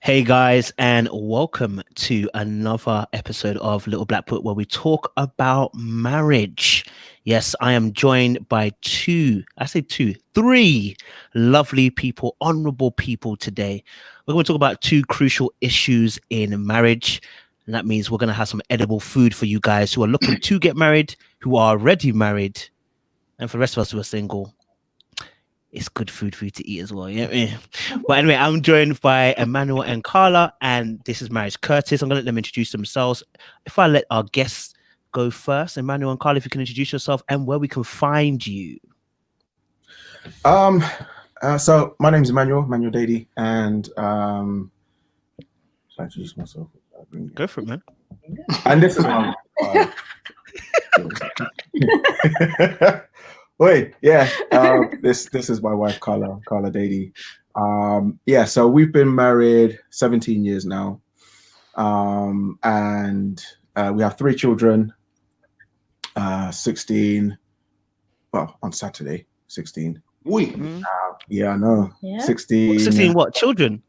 Hey guys, and welcome to another episode of Little Black Book where we talk about marriage. Yes, I am joined by three lovely people, honorable people today. We're going to talk about two crucial issues in marriage. And that means we're going to have some edible food for you guys who are looking to get married, who are already married, and for the rest of us who are single. It's good food for you to eat as well. Yeah. But anyway, I'm joined by Emmanuel and Carla, and this is Marriage Curtis. I'm gonna let them introduce themselves. If I let our guests go first, Emmanuel and Carla, if you can introduce yourself and where we can find you. So my name is Emmanuel Dady, and should I introduce myself? Go for it, man. And this is wait, yeah. This is my wife Carla Dady. So we've been married 17 years now, and we have 3 children. 16. Well, on Saturday, 16. Yeah, I know. Yeah. 16. 16 what? Children?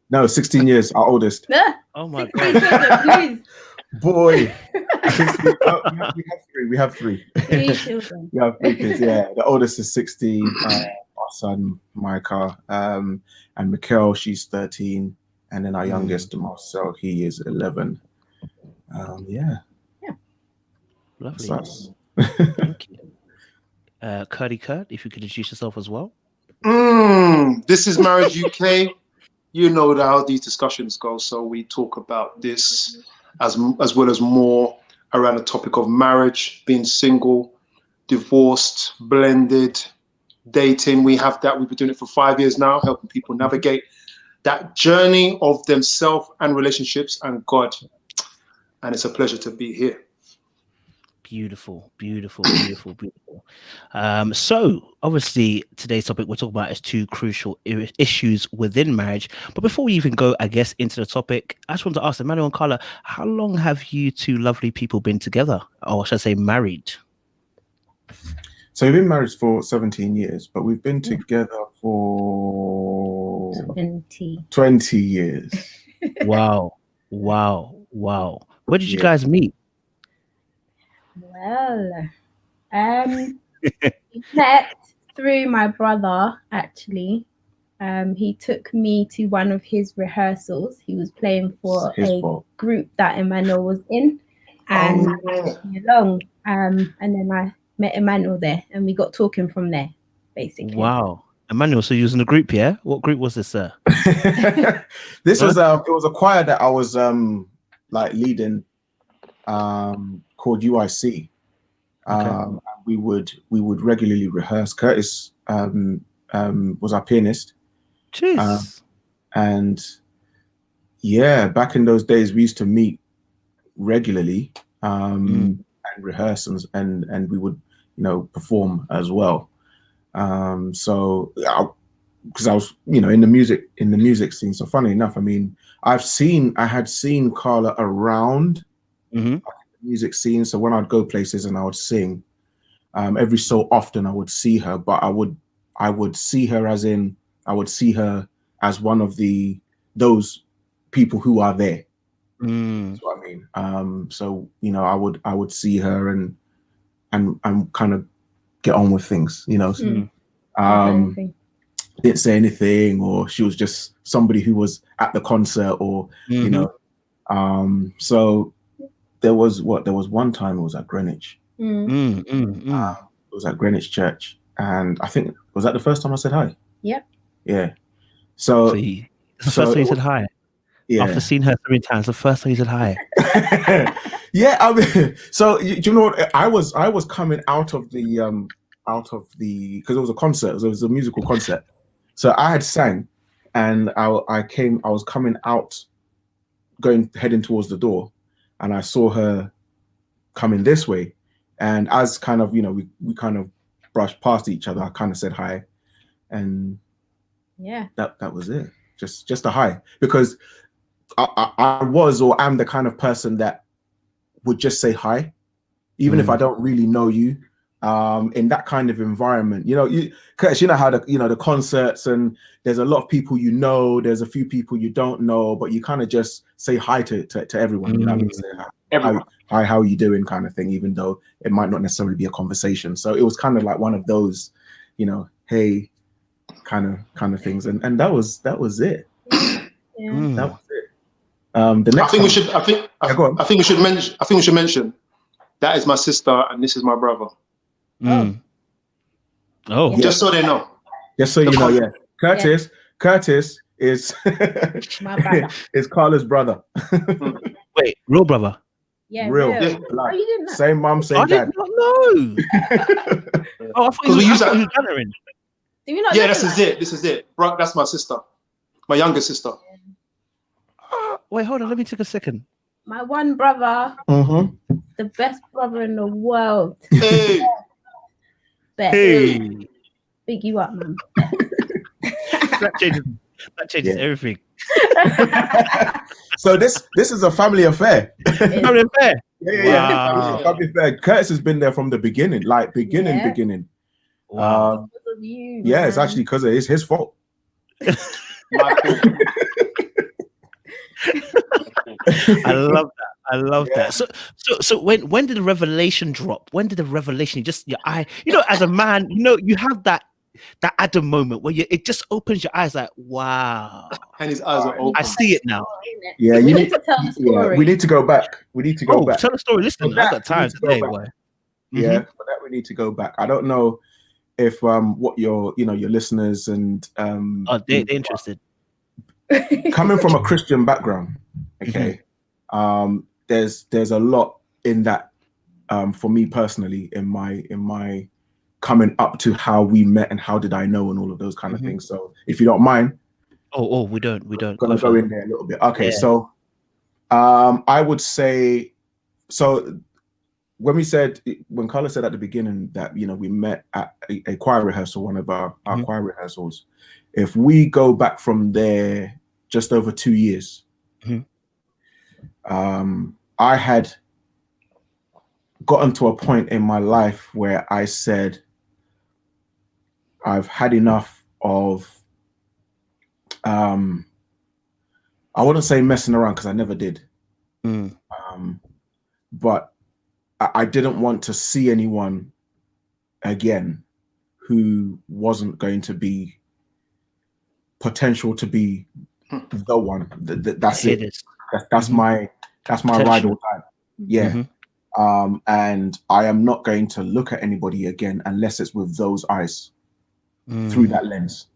No, 16 years, our oldest. Oh my God. Boy. We have three. 3 children. We have 3 kids, yeah. The oldest is 16, our son, Micah, and Mikhail, she's 13. And then our youngest, Marcel, he is 11. Yeah. Lovely. Thank you. Kurt, if you could introduce yourself as well. This is Marriage UK. You know how these discussions go, so we talk about this as well as more around the topic of marriage, being single, divorced, blended, dating. We've been doing it for 5 years now, helping people navigate that journey of themselves and relationships and God. And it's a pleasure to be here. Beautiful. So obviously today's topic we're talking about is 2 crucial issues within marriage. But before we even go, I guess, into the topic, I just want to ask Emmanuel and Carla, how long have you 2 lovely people been together, or should I say married? So we've been married for 17 years, but we've been together for 20 years. Wow. Where did you guys meet? Well, we met through my brother, actually. He took me to one of his rehearsals. He was playing for group that Emmanuel was in, and along. And then I met Emmanuel there, and we got talking from there, basically. Wow. Emmanuel, so you was in a group, yeah? What group was this, sir? This was it was a choir that I was leading, called UIC. Okay. We would regularly rehearse. Curtis was our pianist. Jeez. And yeah, back in those days we used to meet regularly and rehearse and we would perform as well. So because I was in the music scene. So funny enough, I mean, I had seen Carla around the music scene. So when I'd go places and I would sing, every so often I would see her, but I would see her as in I would see her as one of those people who are there. That's what I mean. So I would see her and kind of get on with things, didn't say anything, or she was just somebody who was at the concert, or so there was one time it was at Greenwich. It was at Greenwich Church, and I think, was that the first time I said hi? Yep. Yeah. So the first time you said hi. Yeah. After seeing her 3 times, the first time you said hi. Yeah. I mean, so you know what? I was coming out of the because it was a concert. It was a musical concert. So I had sang, and I was coming out, heading towards the door, and I saw her coming this way. And as kind of, we kind of brushed past each other, I kind of said hi. And yeah, that was it. Just a hi. Because I was or am the kind of person that would just say hi. Even if I don't really know you, in that kind of environment. Curtis, you know how the concerts, and there's a lot of people there's a few people you don't know, but you kind of just say hi to everyone. You know what I mean? Say hi, how are you doing, kind of thing, even though it might not necessarily be a conversation. So it was kind of like one of those, hey, kind of things, and that was it. Yeah. That was it. The next I think we should mention that is my sister and this is my brother. Oh, just so they know. Just so you know, yeah. Curtis is My brother. is Carla's brother. Wait, real brother? Yeah, real. real. Like, you didn't know. same mum, same I dad. did not know. Oh, I thought you was Bannerin. Do you not Yeah, know this is it. This is it. Bro, that's my sister, my younger sister. Wait, hold on. Let me take a second. My one brother, the best brother in the world. Hey, Best. Hey, Big you up, man. that changes everything. So this is a family affair. Family affair. Yeah. Wow. Family affair. Curtis has been there from the beginning, like beginning. Wow. Because of you, Yeah, man. it's actually because it's his fault. I love that. So when did the revelation drop? When did the revelation just your eye? As a man, you have that Adam moment where it just opens your eyes like, wow. And his eyes are open. I see it now. Yeah, we need to tell the story. Yeah, we need to go back. Back. Tell the story. Listen, I got time today, boy. Yeah, for that we need to go back. I don't know if what your listeners and they're interested. Coming from a Christian background, okay, there's a lot in that for me personally in my coming up to how we met and how did I know and all of those kind of things. So if you don't mind, we don't. Gonna go in there a little bit. Okay, so I would say, so when Carla said at the beginning that we met at a choir rehearsal, one of our choir rehearsals. If we go back from there just over 2 years, I had gotten to a point in my life where I said, I've had enough of, I wouldn't say messing around because I never did, but I didn't want to see anyone again who wasn't going to be potential to be the one. That's it. That's my ride or die. Yeah. And I am not going to look at anybody again unless it's with those eyes, through that lens.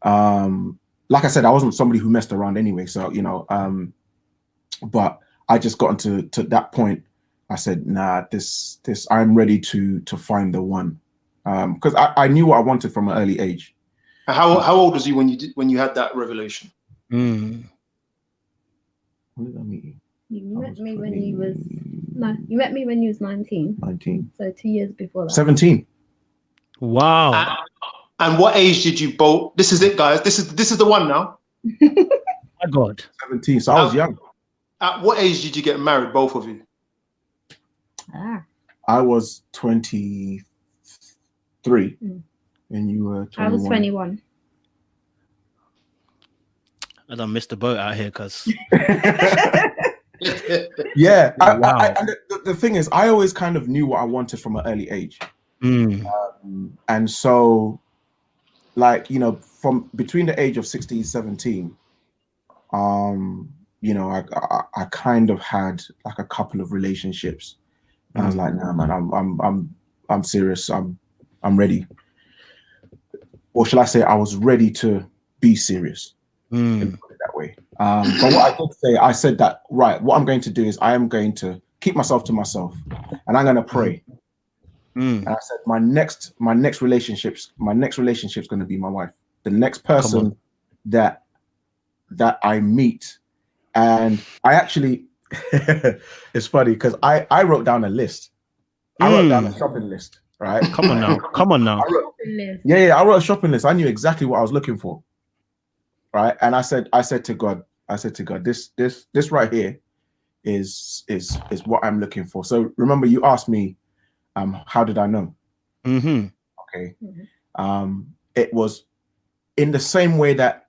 Like I said, I wasn't somebody who messed around anyway. So, but I just got to that point. I said, nah, this I'm ready to find the one. Because I knew what I wanted from an early age. How old was you when you had that revelation? When did I meet you? You met me when you was 19. 19. So 2 years before that. 17. Wow. And what age did you both? This is it, guys. This is the one now. My God. 17. So I was young. At what age did you get married, both of you? I was 23, and you were 21. I was 21. I done missed the boat out here, cuz. Yeah. Wow. The thing is, I always kind of knew what I wanted from an early age. And so, like, from between the age of 16 and 17, I kind of had like a couple of relationships. And I was like, nah, man, I'm serious. I'm ready. Or shall I say, I was ready to be serious. Put it that way. But what I did say, I said that, right, what I'm going to do is I am going to keep myself to myself, and I'm going to pray. And I said, my next relationship's going to be my wife, the next person that I meet. And I actually, it's funny because I wrote down a list. I wrote down a shopping list, right? Come on now. I wrote a shopping list. I knew exactly what I was looking for, right? And I said to God, this right here is what I'm looking for. So remember, you asked me How did I know? Mm-hmm. Okay. It was in the same way that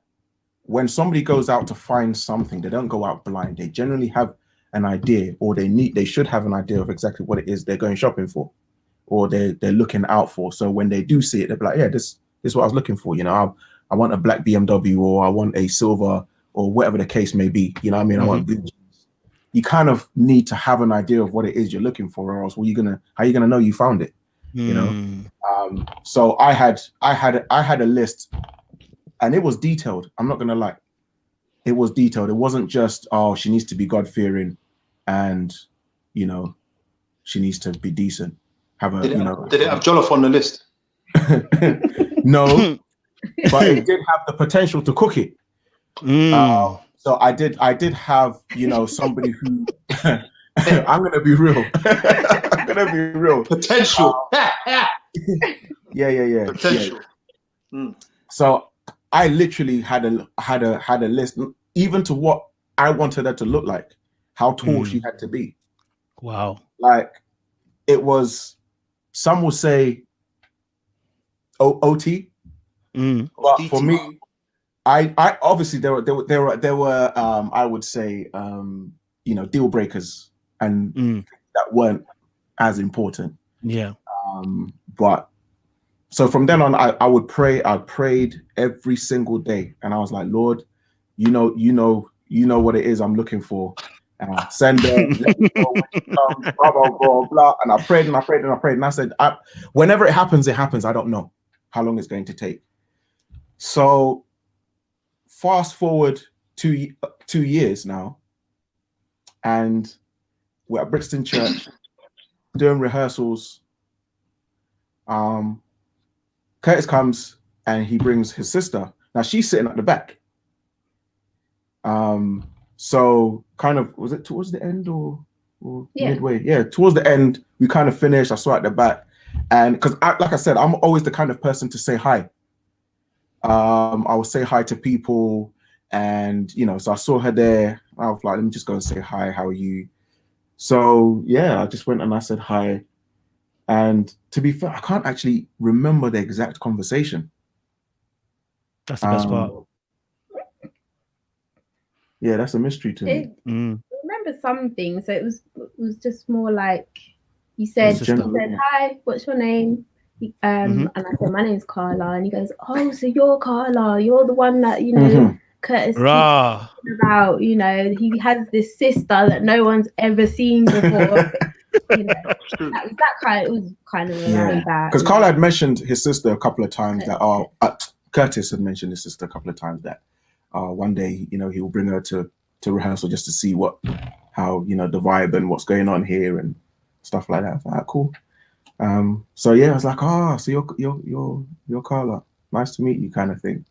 when somebody goes out to find something, they don't go out blind. They generally have an idea, or they should have an idea of exactly what it is they're going shopping for, or they're looking out for. So when they do see it, they'll be like, yeah, this is what I was looking for. You know, I want a black BMW, or I want a silver, or whatever the case may be. You know what I mean? I want blue jeans. You kind of need to have an idea of what it is you're looking for, or else how are you gonna know you found it? You know? So I had a list, and it was detailed. I'm not gonna lie. It was detailed. It wasn't just, oh, she needs to be God-fearing, and you know, she needs to be decent. Did it have jollof on the list? No, but it did have the potential to cook it. So I did have, you know, somebody who I'm gonna be real. I'm gonna be real. Potential. Yeah. Potential. Yeah. So I literally had a list, even to what I wanted her to look like, how tall she had to be. Wow. Like, it was, some will say OT, but for me, I obviously there were I would say you know, deal breakers, and that weren't as important. Yeah. But so from then on, I would pray. I prayed every single day, and I was like, Lord, you know what it is I'm looking for. Send her, let me know when she comes, blah blah blah blah. And I prayed and I prayed and I prayed, and I said, whenever it happens, it happens. I don't know how long it's going to take. So fast forward 2 years now, and we're at Brixton Church doing rehearsals. Curtis comes and he brings his sister. Now she's sitting at the back. So kind of, was it towards the end or midway? Yeah, towards the end, we kind of finished. I saw her at the back, and because like I said, I'm always the kind of person to say hi. I would say hi to people, and you know, so I saw her there. I was like, let me just go and say hi. How are you? So yeah, I just went and I said hi. And to be fair, I can't actually remember the exact conversation. That's the best part. Yeah, that's a mystery to me. I remember some things. So it was just more like, you said, hi, what's your name? And I said, my name's Carla. And he goes, oh, so you're Carla. You're the one that, you know, Curtis keeps talking about. You know, he has this sister that no one's ever seen before. You know, it was kind of around that. Because Carla had mentioned his sister a couple of times Curtis had mentioned his sister a couple of times that one day, you know, he will bring her to rehearsal just to see how, you know, the vibe and what's going on here and stuff like that. I was like, cool. So yeah, I was like, so you're Carla. Nice to meet you, kind of thing.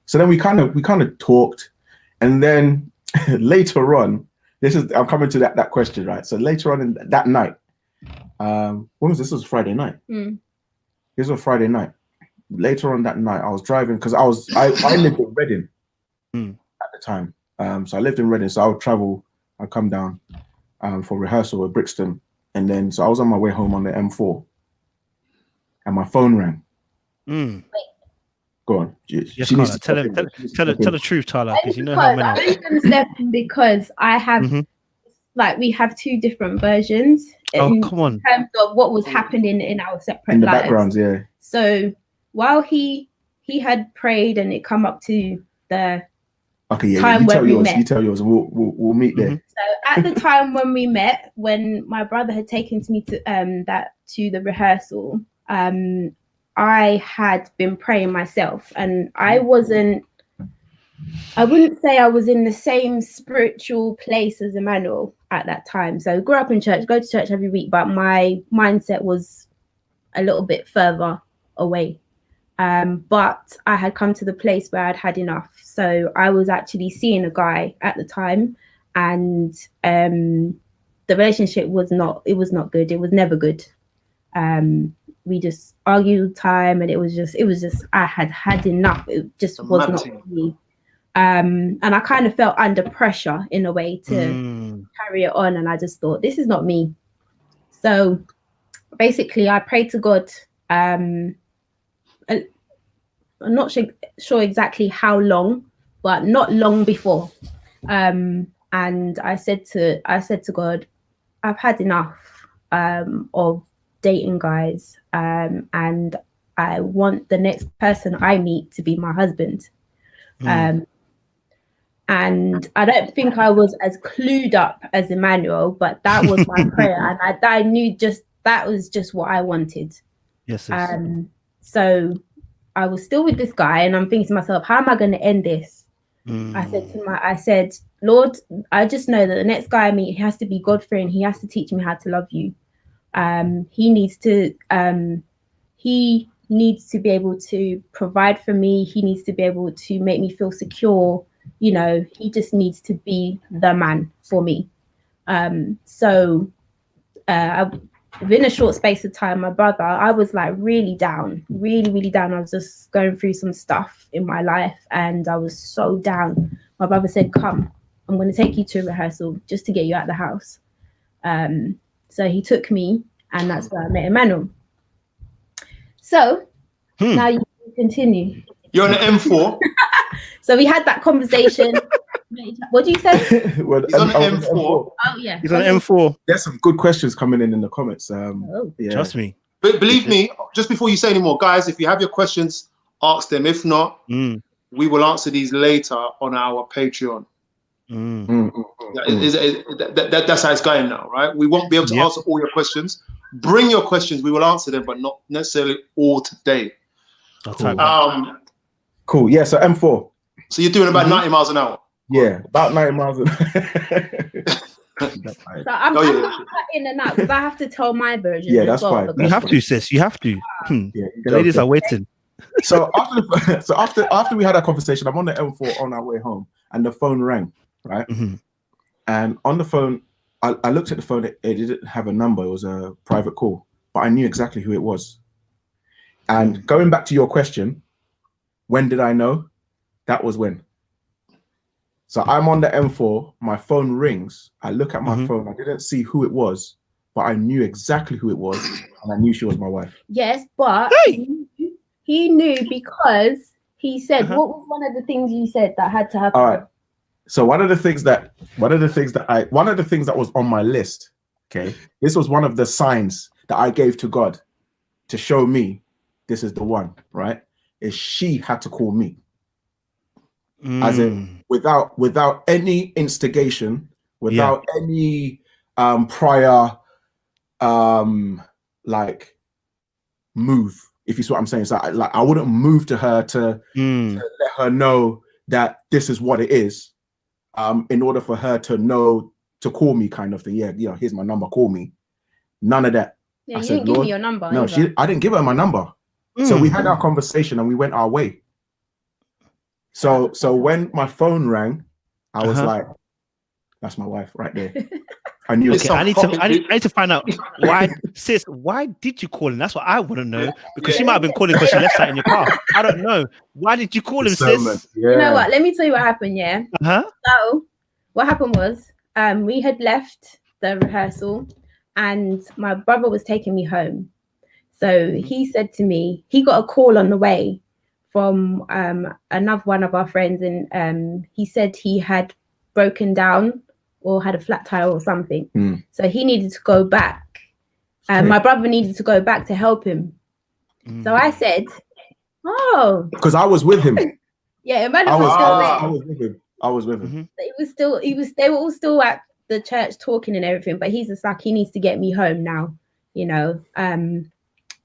So then we kind of talked, and then later on, I'm coming to that question, right? So later on in that night, when was this? This was Friday night. This was Friday night. Later on that night, I was driving because I lived in Reading at the time. So I lived in Reading, so I would travel. I'd come down for rehearsal at Brixton, and then so I was on my way home on the M4, and my phone rang. Go on. Yes, Carla, tell the truth, Tyler, because you know how many. I'm going to step in because I have, like, we have two different versions. Come on. In terms of what was happening in our separate in the lives. backgrounds, yeah. So while he had prayed and it come up to the time when we met. You tell yours. We'll meet there. So at the time when we met, when my brother had taken me to the rehearsal, I had been praying myself, and I wouldn't say I was in the same spiritual place as Emmanuel at that time. So grew up in church, go to church every week, but my mindset was a little bit further away. But I had come to the place where I'd had enough. So I was actually seeing a guy at the time, and the relationship was not good. It was never good. We just argued all the time, and it was just I had enough. It just was not for me. And I kind of felt under pressure in a way to carry it on, and I just thought, this is not me. So basically I prayed to God. I'm not sure exactly how long, but not long before. And I said to God, I've had enough of dating guys, and I want the next person I meet to be my husband. And I don't think I was as clued up as Emmanuel, but that was my prayer, and I knew that was just what I wanted. Yes. So I was still with this guy, and I'm thinking to myself, how am I going to end this? I said, Lord, I just know that the next guy I meet, he has to be God-fearing. He has to teach me how to love you. He needs to be able to provide for me. He needs to be able to make me feel secure. You know, he just needs to be the man for me. So within a short space of time, my brother, I was like really down. I was just going through some stuff in my life, and I was so down. My brother said, come, I'm going to take you to a rehearsal just to get you out of the house. So he took me, and that's where I met Emmanuel. So now you can continue. You're on the M4. So we had that conversation. What do you say? Well, He's on the M4. Oh yeah, He's on M4. There's some good questions coming in the comments. Yeah. Trust me. But believe me, just before you say any more, guys, if you have your questions, ask them. If not, we will answer these later on our Patreon. That's how it's going now, right? We won't be able to answer all your questions. Bring your questions, we will answer them, but not necessarily all today. Cool. Yeah, so M4. So you're doing about 90 miles an hour? Yeah, about 90 miles an hour. So I'm in and out because I have to tell my version. Yeah, that's fine. You have to, sis. You have to. Yeah, the ladies are waiting. So after we had that conversation, I'm on the M4 on our way home, and the phone rang, right? And on the phone, I looked at the phone. It didn't have a number. It was a private call, but I knew exactly who it was. And going back to your question, when did I know? That was when. So I'm on the M4, my phone rings, I look at my phone, I didn't see who it was, but I knew exactly who it was, and I knew she was my wife. Yes, but he knew because he said, what was one of the things you said that had to happen? All right. So one of the things that was on my list, okay, this was one of the signs that I gave to God to show me this is the one, right? Is she had to call me. As in without any instigation, without any prior like move, if you see what I'm saying. So I wouldn't move to her to let her know that this is what it is, in order for her to know to call me, kind of thing. Yeah, you know, here's my number, call me. None of that. Yeah, you didn't give me your number. No, I didn't give her my number. So we had our conversation and we went our way. So when my phone rang, I was like, that's my wife right there. I knew. Okay, I need to find out why, sis, why did you call him? That's what I want to know, because she might have been calling because she left that in your car. I don't know. Why did you call him, sis? Yeah. You know what? Let me tell you what happened, yeah? So what happened was we had left the rehearsal and my brother was taking me home. So he said to me, he got a call on the way from another one of our friends, and he said he had broken down or had a flat tire or something. So he needed to go back. My brother needed to go back to help him. So I said, oh. Because I was with him. Yeah, Emmanuel was still there. I was with him. They were all still at the church talking and everything, but he's just like, he needs to get me home now, you know.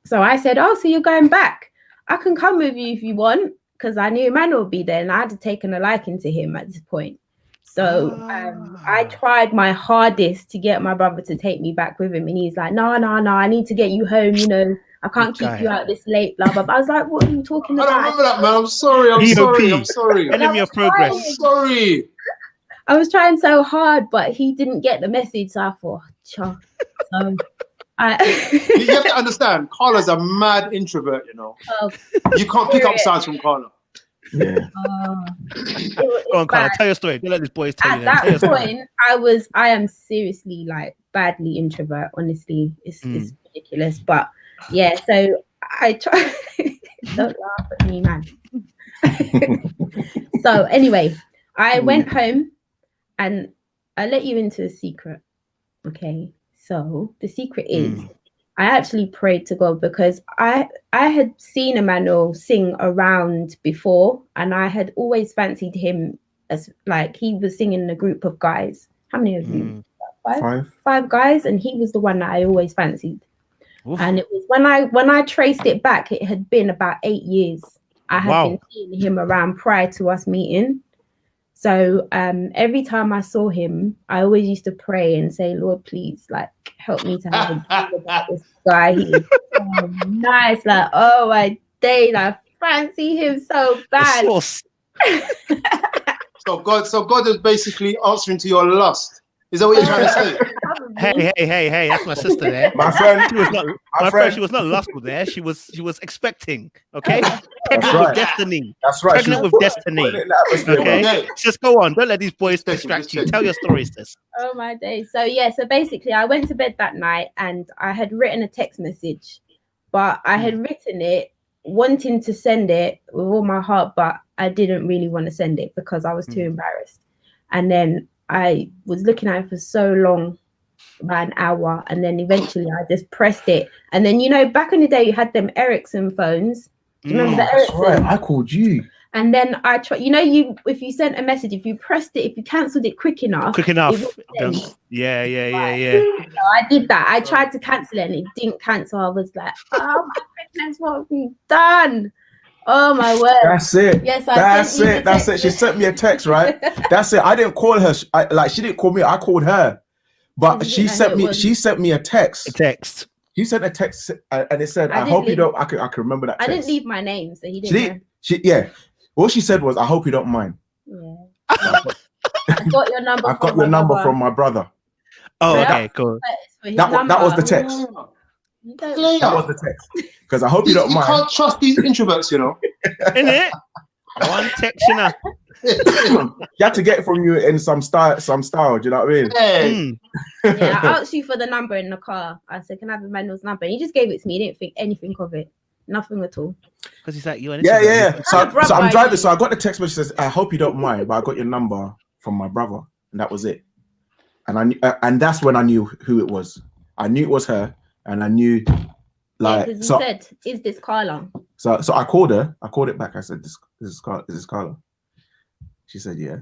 So I said, oh, so you're going back? I can come with you if you want, because I knew Emmanuel would be there, and I had taken a liking to him at this point. So I tried my hardest to get my brother to take me back with him, and he's like, no, I need to get you home, you know, I can't keep you out this late, blah, blah, blah. I was like, what are you talking about? I don't remember that, man. I'm sorry. Enemy of progress. I'm sorry. I was trying so hard, but he didn't get the message, so I thought, so you have to understand, Carla's a mad introvert, you know. You can't pick up signs from Carla. Yeah. Go on, Carla, tell your story. Don't let this boy tell you. At that point, I am seriously like badly introvert. Honestly, it's been ridiculous. But yeah, so I try. Don't laugh at me, man. So anyway, I went home, and I let you into a secret. Okay, so the secret is I actually prayed to God because I had seen Emmanuel sing around before, and I had always fancied him as like he was singing in a group of guys. How many of you? Five guys, and he was the one that I always fancied. Oof. And it was when I traced it back, it had been about 8 years. I had been seeing him around prior to us meeting. So every time I saw him, I always used to pray and say, Lord, please, like, help me to have a dream about this guy. He is so nice. Like, oh my days, I fancy him so bad. So God is basically answering to your lust. Is that what you're trying to say? Hey, that's my sister there. My friend, she was not lustful there. She was expecting. Okay, pregnant right. with destiny. That's right. Pregnant with destiny. Okay, just go on. Don't let these boys distract you. Tell your story, sis. Oh my days. So yeah, so basically, I went to bed that night and I had written a text message, but I had written it wanting to send it with all my heart, but I didn't really want to send it because I was too embarrassed. And then I was looking at it for so long, about an hour, and then eventually I just pressed it. And then, you know, back in the day, you had them Ericsson phones. Do you remember the Ericsson? That's right. I called you. And then I tried, you know, if you sent a message, if you pressed it, if you cancelled it quick enough. Yeah. So I did that. I tried to cancel it and it didn't cancel. I was like, oh my goodness, what have we done? Oh my word. That's it. Yes, That's it. She sent me a text, right? That's it. I didn't call her. She didn't call me. I called her. But she sent me a text. He sent a text and it said, I hope you don't. I can remember that text. I didn't leave my name, so he didn't know. Yeah. All she said was, I hope you don't mind. Yeah. I got your number. I've got your number from my brother. Oh, okay, cool. That was the text. That was the text. Because I hope you don't mind. You can't trust these introverts, you know. Innit? One text, you know. You had to get it from you in some style. Do you know what I mean? Hey. Yeah, I asked you for the number in the car. I said, "Can I have Emmanuel's number?" And he just gave it to me. He didn't think anything of it. Nothing at all. Because he's like, yeah. So I'm driving. So I got the text message that says, "I hope you don't mind, but I got your number from my brother," and that was it. And and that's when I knew who it was. I knew it was her, and I knew. Like, he said, "Is this Carla?" So I called her. I called it back. I said, "This is Carla." She said, "Yeah."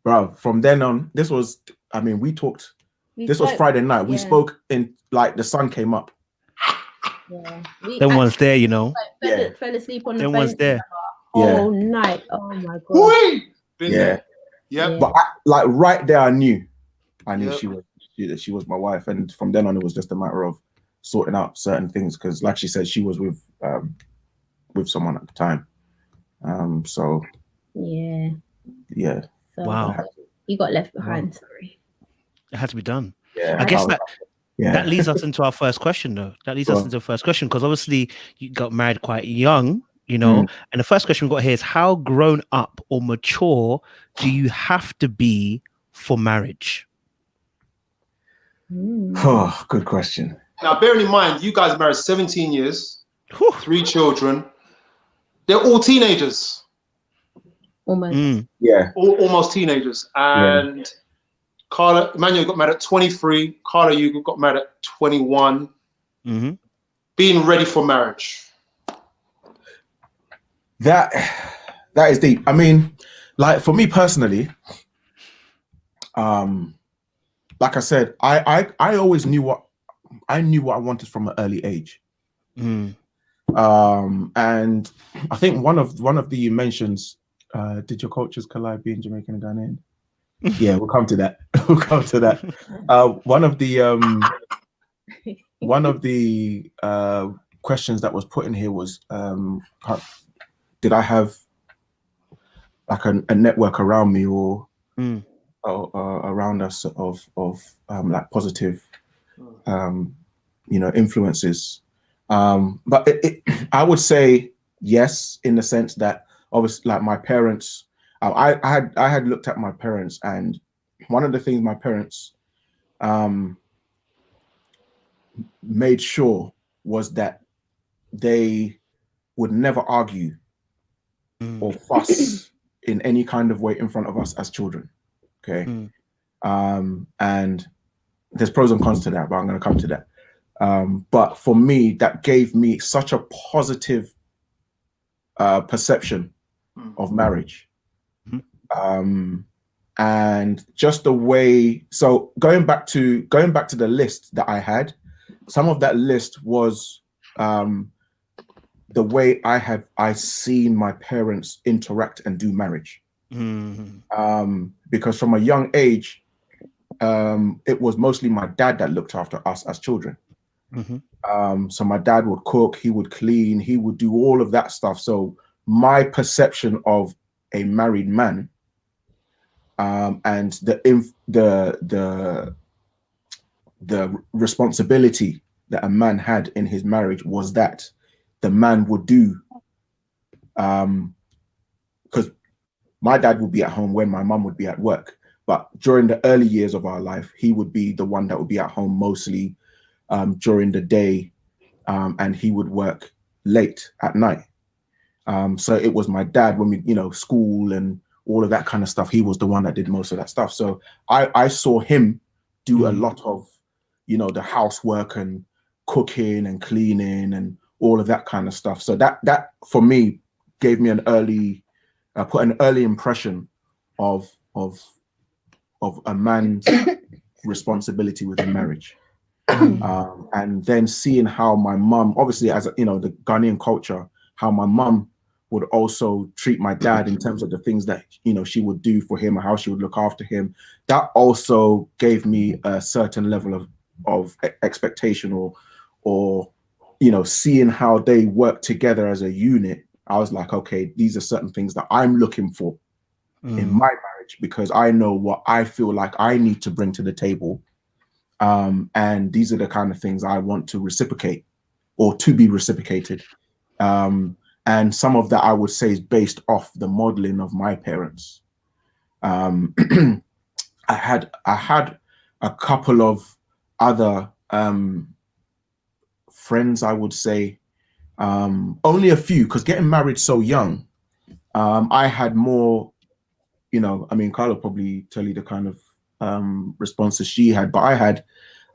Bro, from then on, we talked. This was Friday night. We spoke in like the sun came up. Yeah. Then one's there, you know. Fell asleep on the then one's there. All night. Oh my god. Yeah. But right there, I knew she was my wife, and from then on, it was just a matter of sorting out certain things because, like she said, she was with someone at the time. So Wow. You got left behind. Sorry. It had to be done. Yeah. I guess that leads us into our first question, though. That leads us into the first question because obviously you got married quite young, you know. And the first question we got here is: how grown up or mature do you have to be for marriage? Oh, good question. Now, bearing in mind, you guys married 17 years, 3 children. They're all teenagers. Almost. Yeah. Almost teenagers. And Carla, Emmanuel got married at 23. Carla, you got married at 21. Mm-hmm. Being ready for marriage. That is deep. I mean, like for me personally, like I said, I always knew what I wanted from an early age. And I think one of the mentions, did your cultures collide being Jamaican and Ghanaian? Yeah, we'll come to that. One of the questions that was put in here was, did I have like a network around me or around us of like positive influences? But I would say yes, in the sense that obviously, like my parents, I had looked at my parents, and one of the things my parents made sure was that they would never argue or fuss in any kind of way in front of us as children. Okay. And there's pros and cons to that, but I'm going to come to that. But for me, that gave me such a positive perception of marriage. And just the way, so going back to the list that I had, some of that list was the way I seen my parents interact and do marriage. Because from a young age, it was mostly my dad that looked after us as children. So my dad would cook, he would clean, he would do all of that stuff. So my perception of a married man and the responsibility that a man had in his marriage was that the man would do, because my dad would be at home when my mum would be at work. But during the early years of our life, he would be the one that would be at home mostly during the day, and he would work late at night. So it was my dad when we, school and all of that kind of stuff. He was the one that did most of that stuff. So I saw him do a lot of, the housework and cooking and cleaning and all of that kind of stuff. So that for me gave me put an early impression of a man's responsibility within marriage. And then seeing how my mum, obviously as the Ghanaian culture, how my mum would also treat my dad in terms of the things that she would do for him or how she would look after him. That also gave me a certain level of expectation or seeing how they work together as a unit. I was like, okay, these are certain things that I'm looking for in my marriage, because I know what I feel like I need to bring to the table. And these are the kind of things I want to reciprocate or to be reciprocated. And some of that I would say is based off the modeling of my parents. I had a couple of other friends, I would say, only a few, because getting married so young, I had more, Carla probably tell you the kind of responses she had, but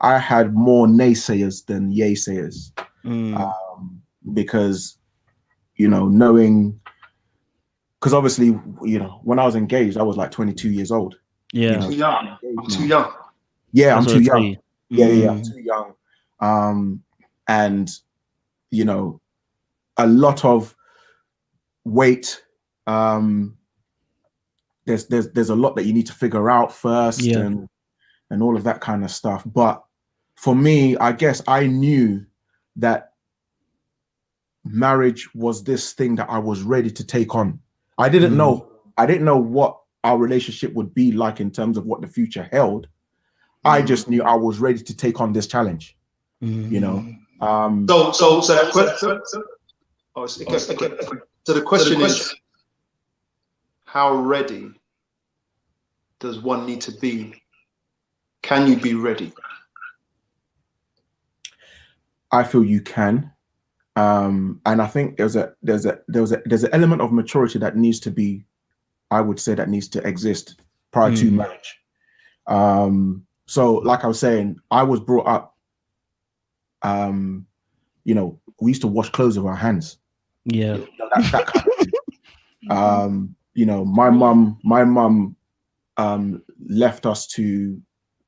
I had more naysayers than yaysayers, because knowing, because obviously when I was engaged I was like 22 years old. I'm too young. Yeah, I'm too young. Yeah, I'm too young. And a lot of weight. There's a lot that you need to figure out first, and all of that kind of stuff. But for me, I guess I knew that marriage was this thing that I was ready to take on. I didn't know what our relationship would be like in terms of what the future held. I just knew I was ready to take on this challenge. So the question is, how ready does one need to be? Can you be ready? I feel you can, and I think there's an element of maturity that needs to be, I would say, that needs to exist prior to marriage. So, like I was saying, I was brought up, we used to wash clothes with our hands. Yeah, that kind of thing. My mum left us to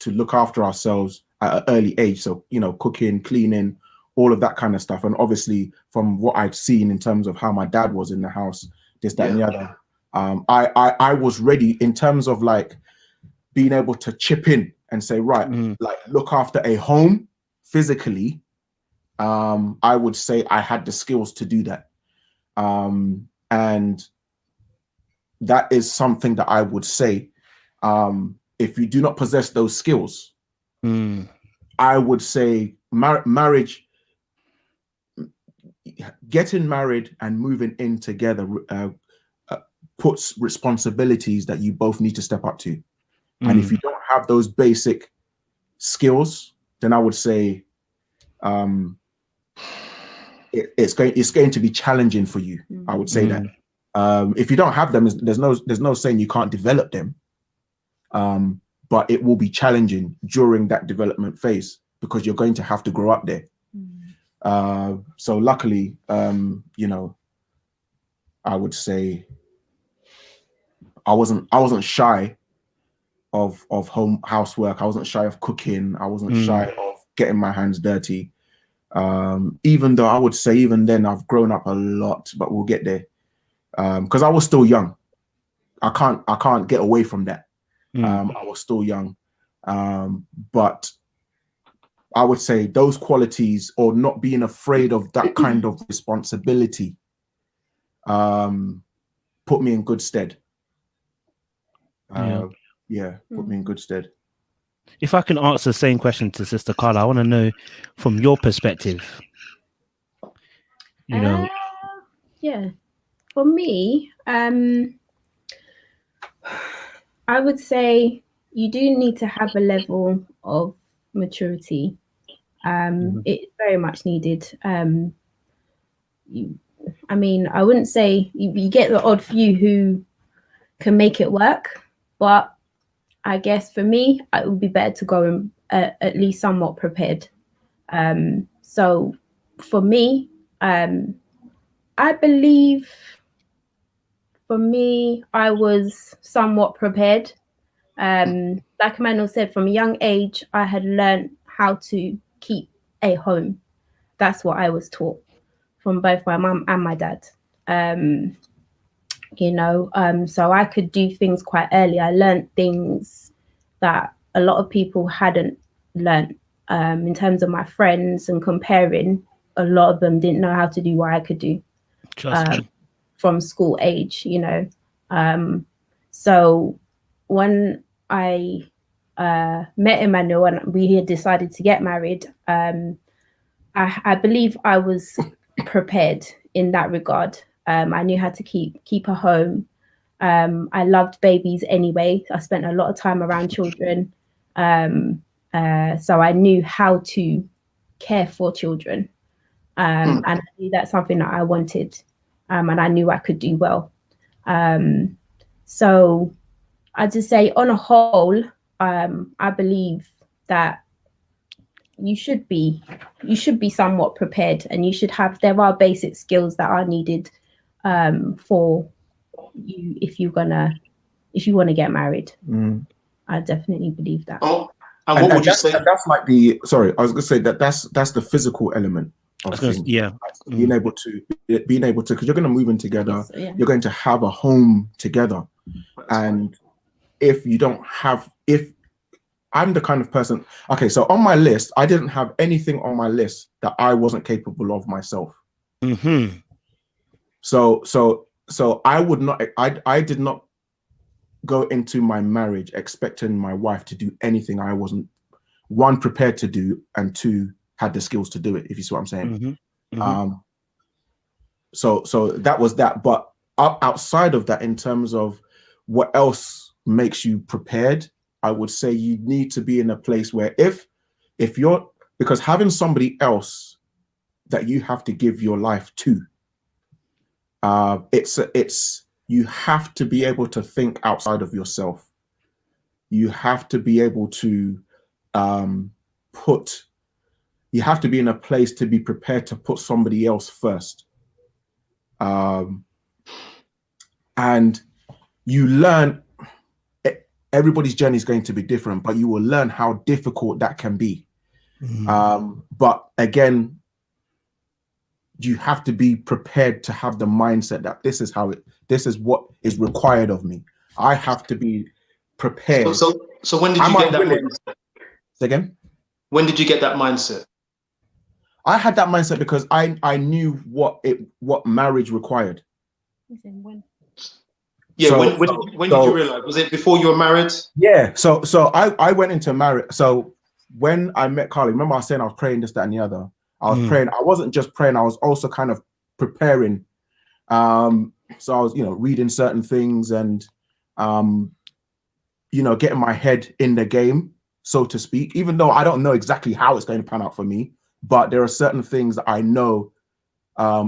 look after ourselves at an early age. So, cooking, cleaning, all of that kind of stuff. And obviously from what I'd seen in terms of how my dad was in the house, this, that, and the other, I was ready in terms of like being able to chip in and say, right, like look after a home physically. I would say I had the skills to do that. And that is something that I would say, if you do not possess those skills, I would say marriage, getting married and moving in together puts responsibilities that you both need to step up to. And if you don't have those basic skills, then I would say it's going to be challenging for you. I would say that if you don't have them, there's no saying you can't develop them, but it will be challenging during that development phase because you're going to have to grow up there. So luckily, you know, I would say I wasn't shy of housework. I wasn't shy of cooking. I wasn't shy of getting my hands dirty. Even though I would say even then I've grown up a lot, but we'll get there. Because I was still young. I can't get away from that. I was still young. But I would say those qualities, or not being afraid of that kind of responsibility, put me in good stead. Put me in good stead. If I can ask the same question to Sister Carla, I want to know from your perspective, you know. Yeah, for me, I would say you do need to have a level of maturity. It's very much needed. I mean, I wouldn't say you get the odd few who can make it work, but I guess for me, it would be better to go in, at least somewhat prepared. So for me, I believe for me, I was somewhat prepared. Like Emmanuel said, from a young age, I had learned how to keep a home. That's what I was taught from both my mum and my dad. You know, so I could do things quite early. I learned things that a lot of people hadn't learned. In terms of my friends and comparing, a lot of them didn't know how to do what I could do from school age, you know. So when I met Emmanuel and we had decided to get married, I believe I was prepared in that regard. I knew how to keep a home. I loved babies anyway. I spent a lot of time around children. So I knew how to care for children. And I knew that's something that I wanted. And I knew I could do well. So I just say on a whole, I believe that you should be somewhat prepared, and you should have, there are basic skills that are needed for you if you want to get married. I definitely believe that. Oh, and what would you say? That's like the, sorry, I was going to say that's the physical element of things. Being able to, because you're going to move in together, you're going to have a home together. And if I'm the kind of person, okay, so on my list, I didn't have anything on my list that I wasn't capable of myself. So I would not, I did not go into my marriage expecting my wife to do anything I wasn't, one, prepared to do, and two, had the skills to do it, if you see what I'm saying. So that was that. But outside of that, in terms of what else makes you prepared, I would say you need to be in a place where if you're, because having somebody else that you have to give your life to, you have to be able to think outside of yourself. You have to be able to you have to be in a place to be prepared to put somebody else first. And you learn, everybody's journey is going to be different, but you will learn how difficult that can be. But again, you have to be prepared to have the mindset that this is what is required of me. I have to be prepared. So when did you get that mindset? Again? When did you get that mindset? I had that mindset because I knew what marriage required. When? Yeah, so, when did you realize? Was it before you were married? Yeah. So I went into marriage. So when I met Carly, remember I was saying I was praying this, that, and the other. I was praying. I wasn't just praying. I was also kind of preparing. So I was, reading certain things and, getting my head in the game, so to speak. Even though I don't know exactly how it's going to pan out for me, but there are certain things that I know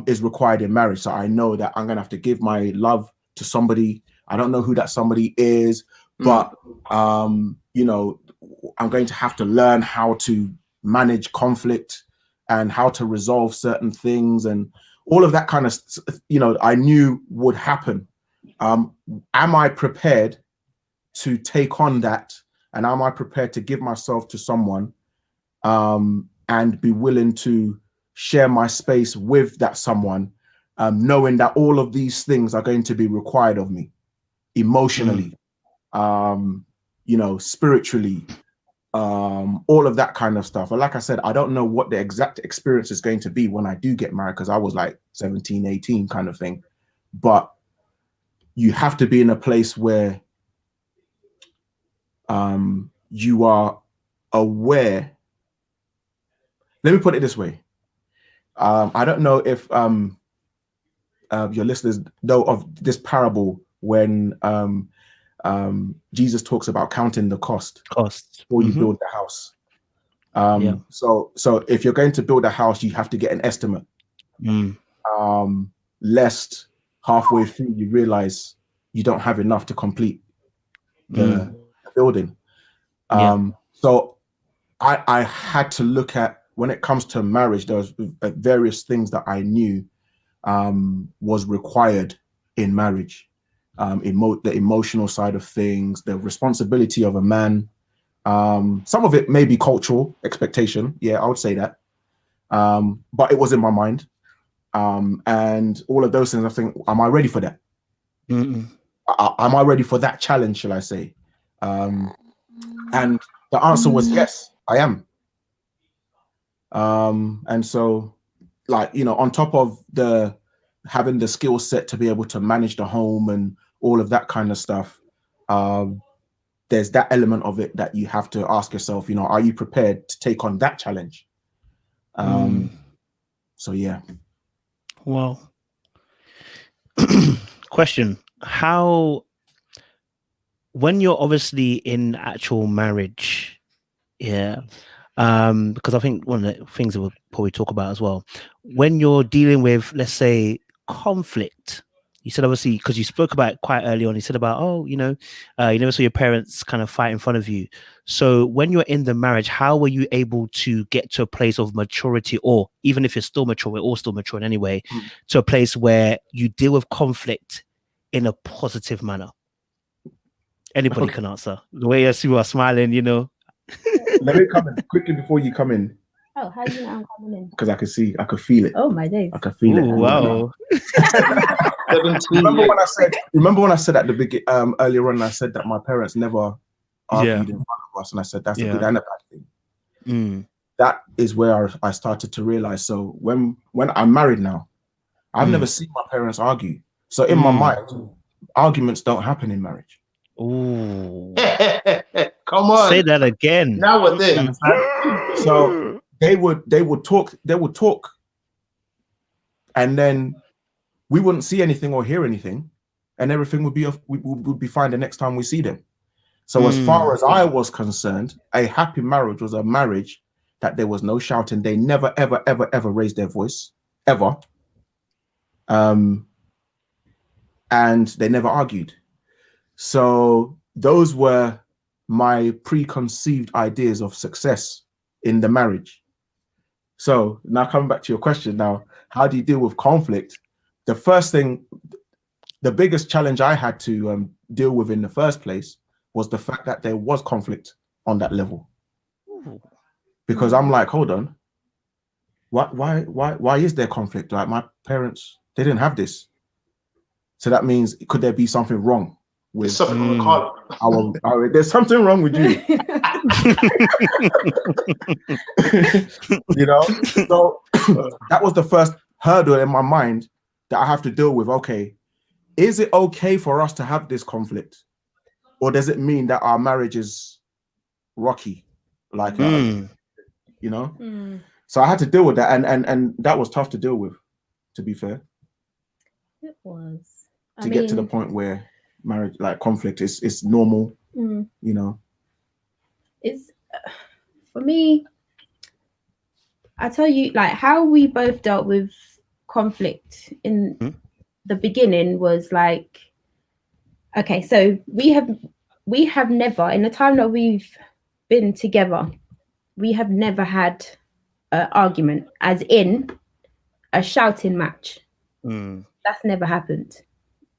is required in marriage. So I know that I'm gonna have to give my love to somebody. I don't know who that somebody is, but you know, I'm going to have to learn how to manage conflict and how to resolve certain things and all of that kind of, you know, I knew would happen. Am I prepared to take on that? And am I prepared to give myself to someone and be willing to share my space with that someone, knowing that all of these things are going to be required of me emotionally, you know, spiritually, all of that kind of stuff. And like I said, I don't know what the exact experience is going to be when I do get married, because I was like 17, 18 kind of thing. But you have to be in a place where you are aware. Let me put it this way. I don't know if your listeners know of this parable when Jesus talks about counting the cost before you build the house. So if you're going to build a house, you have to get an estimate. Lest halfway through you realize you don't have enough to complete the building. So I had to look at, when it comes to marriage, there was various things that I knew was required in marriage. The emotional side of things, the responsibility of a man. Some of it may be cultural expectation. Yeah, I would say that. But it was in my mind. And all of those things, I think, am I ready for that? Am I ready for that challenge, shall I say? And the answer was yes, I am. And so, like, you know, on top of having the skill set to be able to manage the home and all of that kind of stuff, there's that element of it that you have to ask yourself, you know, are you prepared to take on that challenge? So yeah. Well, question: how, when you're obviously in actual marriage, because I think one of the things that we'll probably talk about as well, when you're dealing with, let's say, conflict, you said, obviously, because you spoke about it quite early on, you said about, oh, you know, you never saw your parents kind of fight in front of you. So when you're in the marriage, how were you able to get to a place of maturity, or even if you're still mature, we're all still mature anyway, to a place where you deal with conflict in a positive manner? Anybody can answer. The way I see you are smiling, you know. Let me come in quickly before you come in. Oh, how do you know I'm coming in? Because I could feel it. Oh my days. I could feel it. Wow. Remember when I said at the beginning, earlier on, I said that my parents never argued in front of us, and I said that's a good and a bad thing. That is where I started to realize. So when I'm married now, I've never seen my parents argue. So in my mind, arguments don't happen in marriage. Ooh. Come on. Say that again. Now what then? So they would talk, and then we wouldn't see anything or hear anything, and everything would be fine the next time we see them. So as far as I was concerned, a happy marriage was a marriage that there was no shouting. They never, ever, ever, ever raised their voice, ever. And they never argued. So those were my preconceived ideas of success in the marriage. So now coming back to your question now, how do you deal with conflict? The first thing, the biggest challenge I had to deal with in the first place was the fact that there was conflict on that level. Because I'm like, hold on, why is there conflict? Like, my parents, they didn't have this. So that means, could there be something wrong with there's something wrong with you? You know? So that was the first hurdle in my mind that I have to deal with. Okay, is it okay for us to have this conflict? Or does it mean that our marriage is rocky? Like, you know? So I had to deal with that, and that was tough to deal with, to be fair. It was. To get to the point where marriage, like, conflict is normal, you know? It's, for me, I tell you, like how we both dealt with conflict in the beginning was like, okay, so we have never, in the time that we've been together, we have never had an argument, as in a shouting match. That's never happened.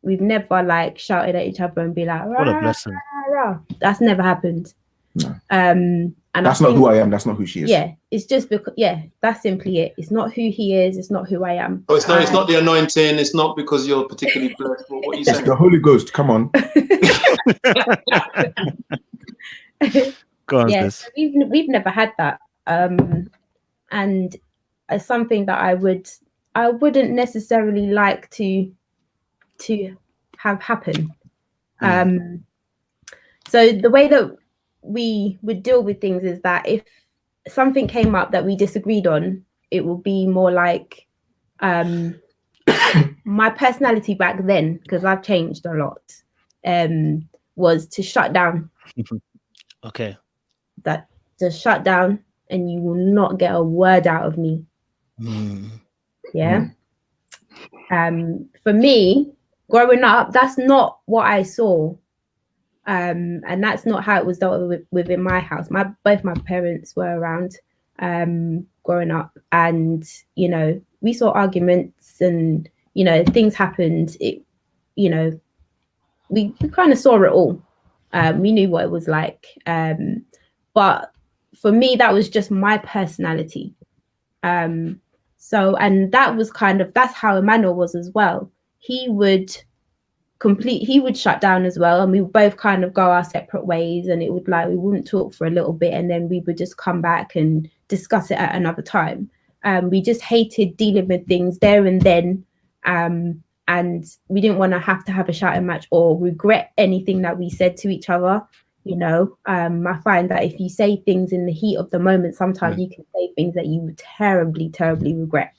We've never like shouted at each other and be like, rah, What a blessing. rah, rah. That's never happened. No. And that's not who I am. That's not who she is. Yeah, it's just because, yeah, that's simply it. It's not who he is. It's not who I am. Oh, it's not the anointing. It's not because you're particularly blessed. What are you saying? It's the Holy Ghost. Come on. Go on, Yeah, sis. we've never had that. And it's something that I wouldn't necessarily like to have happen. So the way that we would deal with things is that if something came up that we disagreed on, it will be more like my personality back then, because I've changed a lot, was to shut down. Okay. That just shut down and you will not get a word out of me. Yeah. For me, growing up, that's not what I saw. And that's not how it was dealt with in my house. Both my parents were around growing up, and you know, we saw arguments and you know, things happened. It, you know, we kind of saw it all. We knew what it was like. But for me, that was just my personality. So, and that was that's how Emmanuel was as well. He would shut down as well, and we would both kind of go our separate ways, and it would like we wouldn't talk for a little bit, and then we would just come back and discuss it at another time. We just hated dealing with things there and then, and we didn't want to have a shouting match or regret anything that we said to each other. You know, I find that if you say things in the heat of the moment, sometimes you can say things that you would terribly, terribly regret.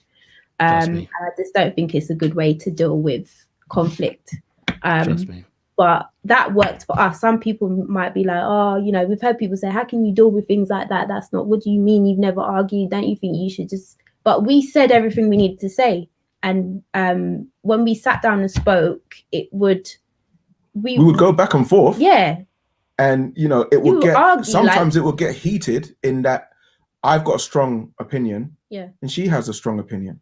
And I just don't think it's a good way to deal with conflict. But that worked for us. Some people might be like, oh, you know, we've heard people say, how can you deal with things like that? That's not, what do you mean you've never argued? Don't you think you should just, but we said everything we needed to say. And when we sat down and spoke, we would go back and forth. Yeah. And, you know, it will sometimes it will get heated in that I've got a strong opinion. Yeah. And she has a strong opinion.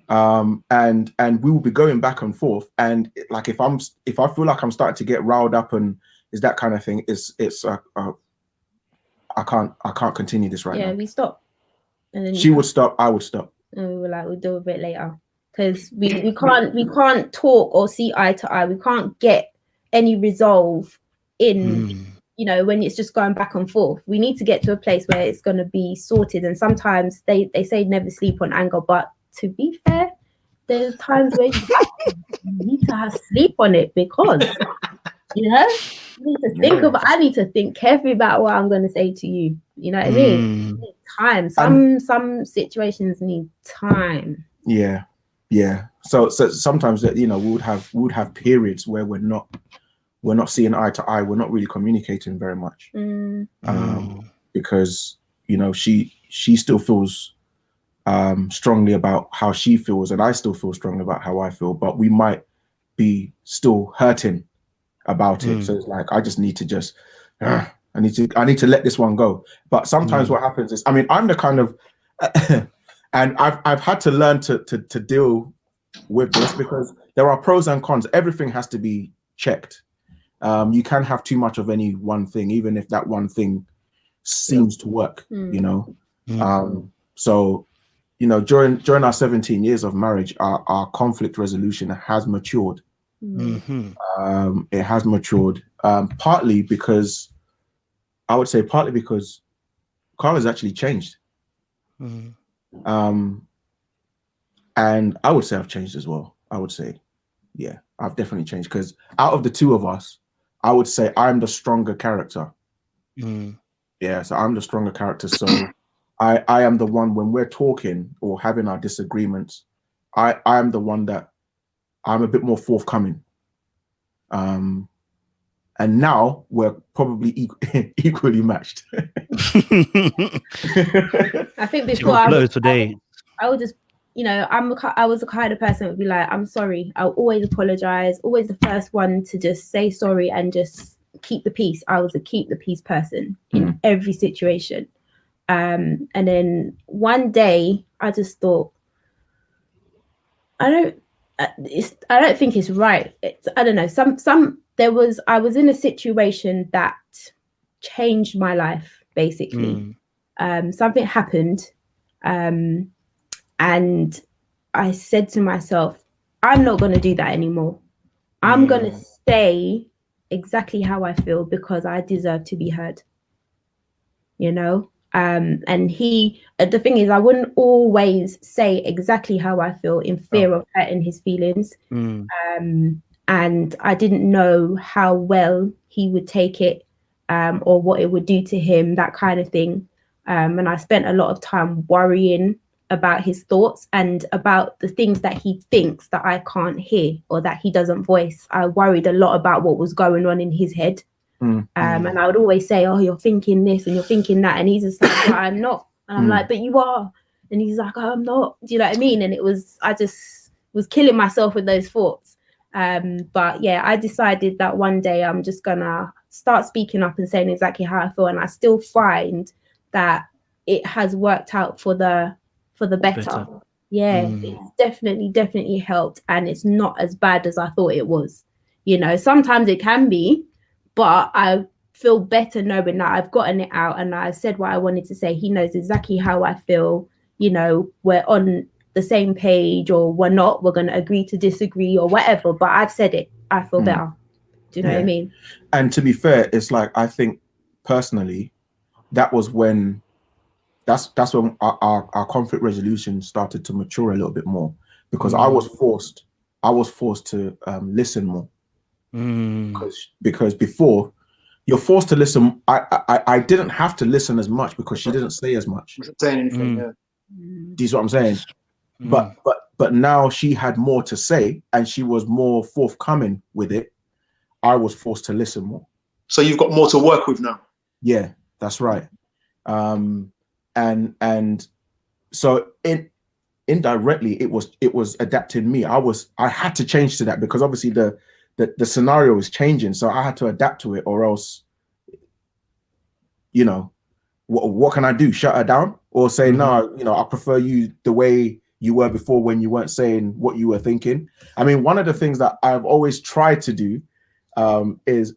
And we will be going back and forth, and like if I feel like I'm starting to get riled up and is that kind of thing, I can't continue this right now. Yeah, we stopped, and then she would stop, I would stop, and we were like, we'll do a bit later, because we can't talk or see eye to eye. We can't get any resolve in you know, when it's just going back and forth. We need to get to a place where it's going to be sorted. And sometimes they say never sleep on anger, but to be fair, there's times where you need to have sleep on it, because you know, you need to think I need to think carefully about what I'm going to say to you. You know what I mean? You need time. Some situations need time. Yeah. So sometimes that, you know, we would have periods where we're not seeing eye to eye. We're not really communicating very much, because you know she still feels strongly about how she feels, and I still feel strongly about how I feel, but we might be still hurting about it. So it's like I just need to I need to let this one go. But sometimes what happens is, I mean, I'm the kind of and I've had to learn to deal with this, because there are pros and cons. Everything has to be checked. You can't have too much of any one thing, even if that one thing seems to work, you know. So you know, during our 17 years of marriage, our conflict resolution has matured. It has matured, partly because Carla's actually changed. And I would say I've changed as well. I would say, yeah, I've definitely changed, because out of the two of us, I would say I'm the stronger character. Yeah, so I'm the stronger character. So I am the one, when we're talking or having our disagreements, I am the one that I'm a bit more forthcoming. and now we're probably equally matched. I think before I would just, I was the kind of person that would be like, I'm sorry. I'll always apologize. Always the first one to just say sorry and just keep the peace. I was a keep the peace person in every situation. And then one day I just thought, I don't think it's right. I don't know. I was in a situation that changed my life, basically. Something happened. And I said to myself, I'm not going to do that anymore. I'm going to stay exactly how I feel because I deserve to be heard. And the thing is, I wouldn't always say exactly how I feel in fear of hurting his feelings. And I didn't know how well he would take it, or what it would do to him, that kind of thing. And I spent a lot of time worrying about his thoughts and about the things that he thinks that I can't hear or that he doesn't voice. I worried a lot about what was going on in his head. And I would always say, oh, you're thinking this and you're thinking that. And he's just like, well, I'm not. And I'm like, but you are. And he's like, oh, I'm not. Do you know what I mean? And I just was killing myself with those thoughts. But yeah, I decided that one day I'm just going to start speaking up and saying exactly how I feel. And I still find that it has worked out for the better. Yeah, it's definitely helped. And it's not as bad as I thought it was. Sometimes it can be, but I feel better knowing that I've gotten it out and I've said what I wanted to say. He knows exactly how I feel. We're on the same page, or we're not. We're going to agree to disagree or whatever. But I've said it. I feel better. Do you know what I mean? And to be fair, it's like, I think personally, that was when that's when our conflict resolution started to mature a little bit more, because I was forced to listen more. Because before, you're forced to listen. I didn't have to listen as much because she didn't say as much. Say anything, yeah. Do you see what I'm saying? But now she had more to say and she was more forthcoming with it. I was forced to listen more. So you've got more to work with now. Yeah, that's right. And so indirectly it was adapting me. I had to change to that because obviously the scenario was changing, so I had to adapt to it, or else, what can I do? Shut her down or say no? I prefer you the way you were before when you weren't saying what you were thinking. I mean, one of the things that I've always tried to do is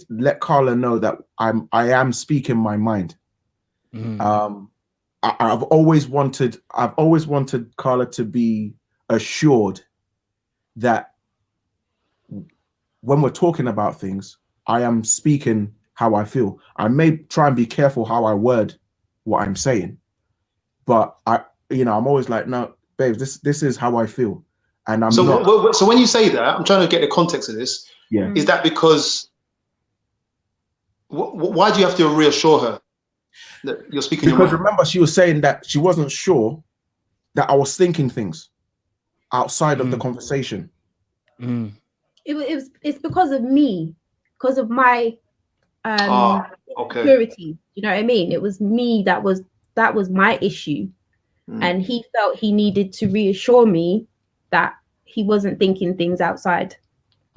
let Carla know that I am speaking my mind. I've always wanted Carla to be assured that when we're talking about things, I am speaking how I feel. I may try and be careful how I word what I'm saying, but I'm always like, no, babes, this is how I feel, and I'm not. So when you say that, I'm trying to get the context of this. Yeah, is that because? Why do you have to reassure her that you're speaking? Because remember, she was saying that she wasn't sure that I was thinking things outside of the conversation. It's because of me, because of my insecurity. You know what I mean? It was me that was my issue, and he felt he needed to reassure me that he wasn't thinking things outside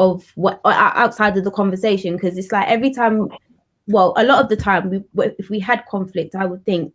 of the conversation. Because it's like every time, well, a lot of the time, if we had conflict, I would think,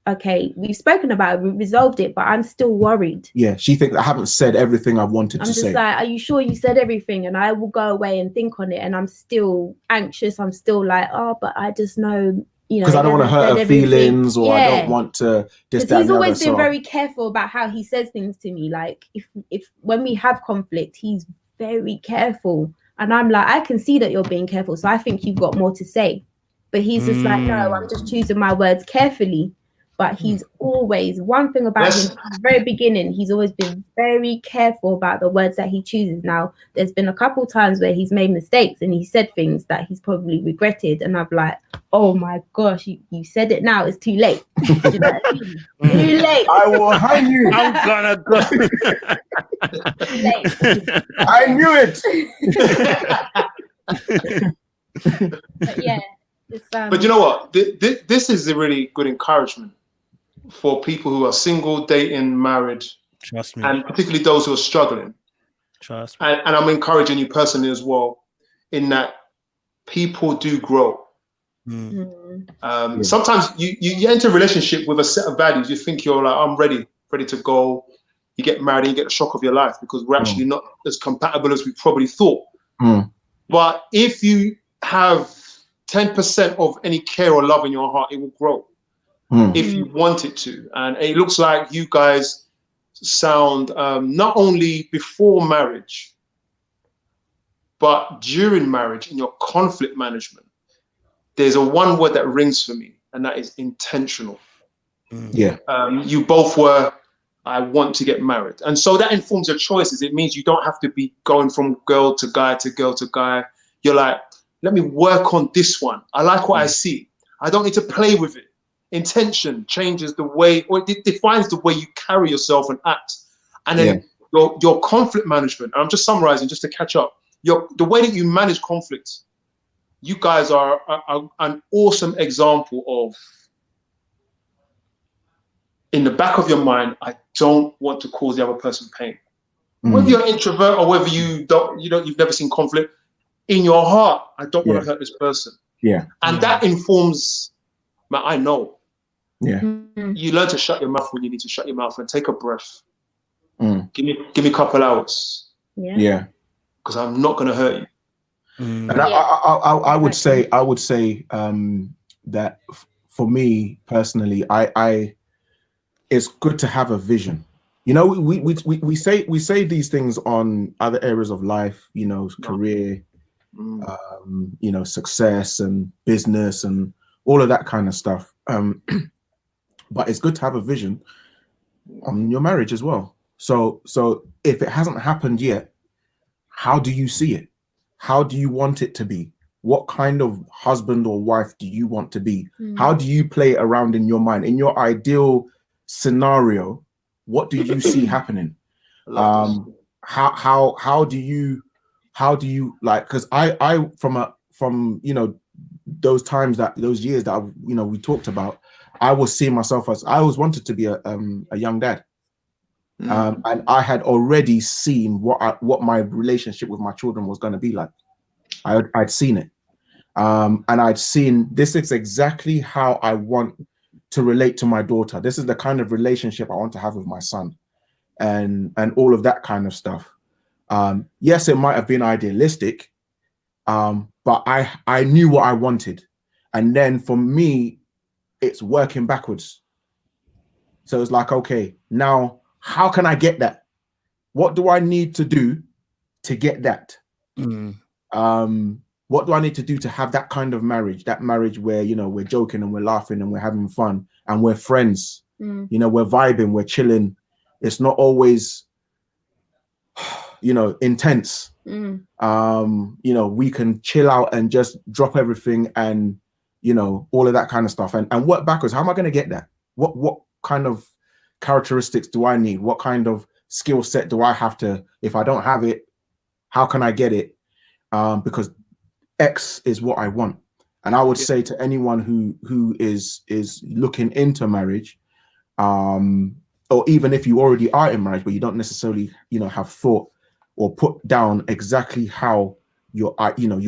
okay, we've spoken about it, we resolved it, but I'm still worried. Yeah, she thinks I haven't said everything I wanted to say. I'm just like, are you sure you said everything? And I will go away and think on it, and I'm still anxious. I'm still like, oh, but I just know, because I don't want to hurt her feelings, or I don't want to. Because he's always been very careful about how he says things to me. Like if when we have conflict, he's very careful, and I'm like, I can see that you're being careful, so I think you've got more to say. But he's just like, no, I'm just choosing my words carefully. But he's always, one thing about him from the very beginning, he's always been very careful about the words that he chooses. Now, there's been a couple times where he's made mistakes and he said things that he's probably regretted. And I'm like, oh my gosh, you said it now, it's too late. You know what I mean? Too late. I will hide you. I'm gonna go. Too late. I knew it. But yeah, it's, But you know what? This is a really good encouragement for people who are single, dating, married, Trust me. and particularly those who are struggling. Trust me. And I'm encouraging you personally as well, in that people do grow. Sometimes you enter a relationship with a set of values. You think you're like, I'm ready to go. You get married and you get the shock of your life because we're actually not as compatible as we probably thought. But if you have 10% of any care or love in your heart, it will grow if you want it to. And it looks like you guys sound not only before marriage, but during marriage in your conflict management. There's a one word that rings for me, and that is intentional. Yeah. You both were, I want to get married. And so that informs your choices. It means you don't have to be going from girl to guy to girl to guy. You're like, let me work on this one. I like what I see. I don't need to play with it. Intention changes the way, or it defines the way you carry yourself and act. And then your conflict management, and I'm just summarizing just to catch up, the way that you manage conflict. You guys are an awesome example of, in the back of your mind, I don't want to cause the other person pain. Whether you're an introvert or whether you've never seen conflict, in your heart, I don't want to hurt this person. Yeah. And that informs, man, I know. Yeah. You learn to shut your mouth when you need to shut your mouth and take a breath. Give me a couple hours. Yeah. Because I'm not going to hurt you. And I would say that for me personally, I it's good to have a vision. You know, we say these things on other areas of life, you know, career, you know, success and business and all of that kind of stuff. But it's good to have a vision on your marriage as well. So if it hasn't happened yet, how do you see it? How do you want it to be? What kind of husband or wife do you want to be? How do you play around in your mind? In your ideal scenario, what do you see happening? How do you like, because I from you know, those years that you know we talked about, I was seeing myself as, I always wanted to be a young dad. And I had already seen what my relationship with my children was going to be like. I'd seen it. And I'd seen, this is exactly how I want to relate to my daughter. This is the kind of relationship I want to have with my son, and all of that kind of stuff. Yes, it might have been idealistic, but I knew what I wanted. And then for me, it's working backwards. So it's like, okay, now how can I get that? What do I need to do to get that? What do I need to do to have that kind of marriage? That marriage where, you know, we're joking and we're laughing and we're having fun and we're friends. You know, we're vibing, we're chilling. It's not always, you know, intense. You know, we can chill out and just drop everything and, you know, all of that kind of stuff and work backwards. How am I going to get that? What kind of characteristics do I need? What kind of skill set do I have to, if I don't have it, how can I get it? Because X is what I want. And I would say to anyone who is looking into marriage, or even if you already are in marriage, but you don't necessarily, you know, have thought or put down exactly how you're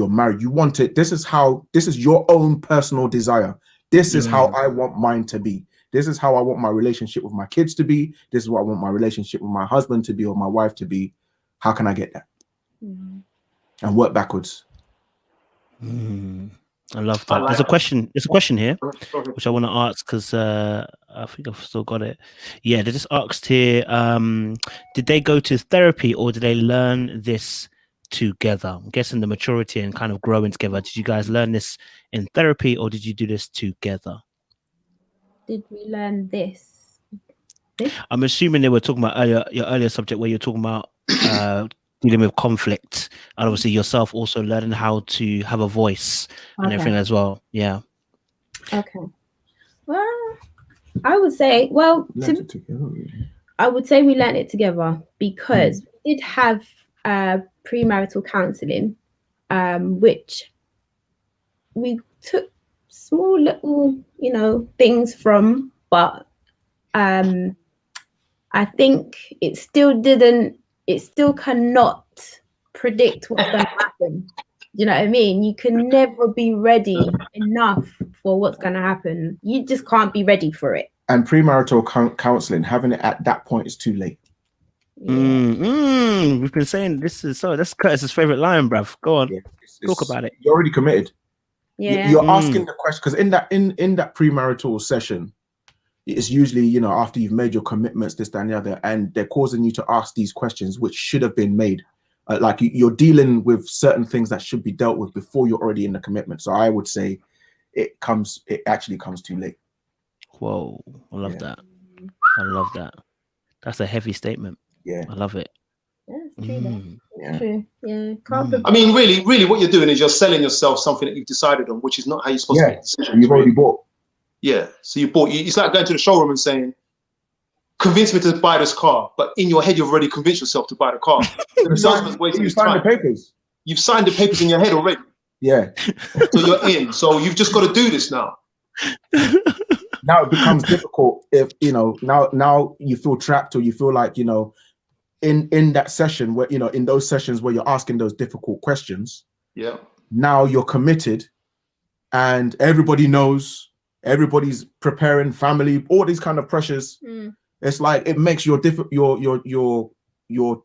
married. You want it. This is your own personal desire. This is how I want mine to be. This is how I want my relationship with my kids to be. This is what I want my relationship with my husband to be or my wife to be. How can I get that? And work backwards. I love that. There's a question here, which I want to ask because I think I've still got it. Yeah, they just asked here, did they go to therapy or did they learn this together? I'm guessing the maturity and kind of growing together. Did you guys learn this in therapy or did you do this together? Did we learn this? I'm assuming they were talking about your earlier subject where you're talking about dealing with conflict, and obviously yourself also learning how to have a voice and everything as well. Yeah. Okay. Well, I would say, I would say we learned it together because we did have premarital counselling, which we took small little, you know, things from, but I think it still cannot predict what's going to happen. You know what I mean? You can never be ready enough for what's going to happen. You just can't be ready for it. And premarital counseling, having it at that point is too late. We've been saying that's Curtis's favorite line, bruv. Go on, talk about it. You're already committed. Yeah, you're asking the question, because in that premarital session, it's usually, you know, after you've made your commitments, this, that, and the other, and they're causing you to ask these questions which should have been made. Like you're dealing with certain things that should be dealt with before you're already in the commitment. So I would say it actually comes too late. Whoa, I love that. I love that. That's a heavy statement. Yeah, I love it. Yeah, it's true. It's true. Yeah, I mean, really, what you're doing is you're selling yourself something that you've decided on, which is not how you're supposed to make decisions. You've already bought. Yeah, so you bought. It's like going to the showroom and saying, "Convince me to buy this car," but in your head, you've already convinced yourself to buy the car. You signed the papers. You've signed the papers in your head already. Yeah. So you're in. So you've just got to do this now. Now it becomes difficult if, you know, now you feel trapped, or you feel like, you know, in that session where, you know, in those sessions where you're asking those difficult questions. Yeah. Now you're committed, and everybody knows, everybody's preparing, family, all these kind of pressures. It's like it makes your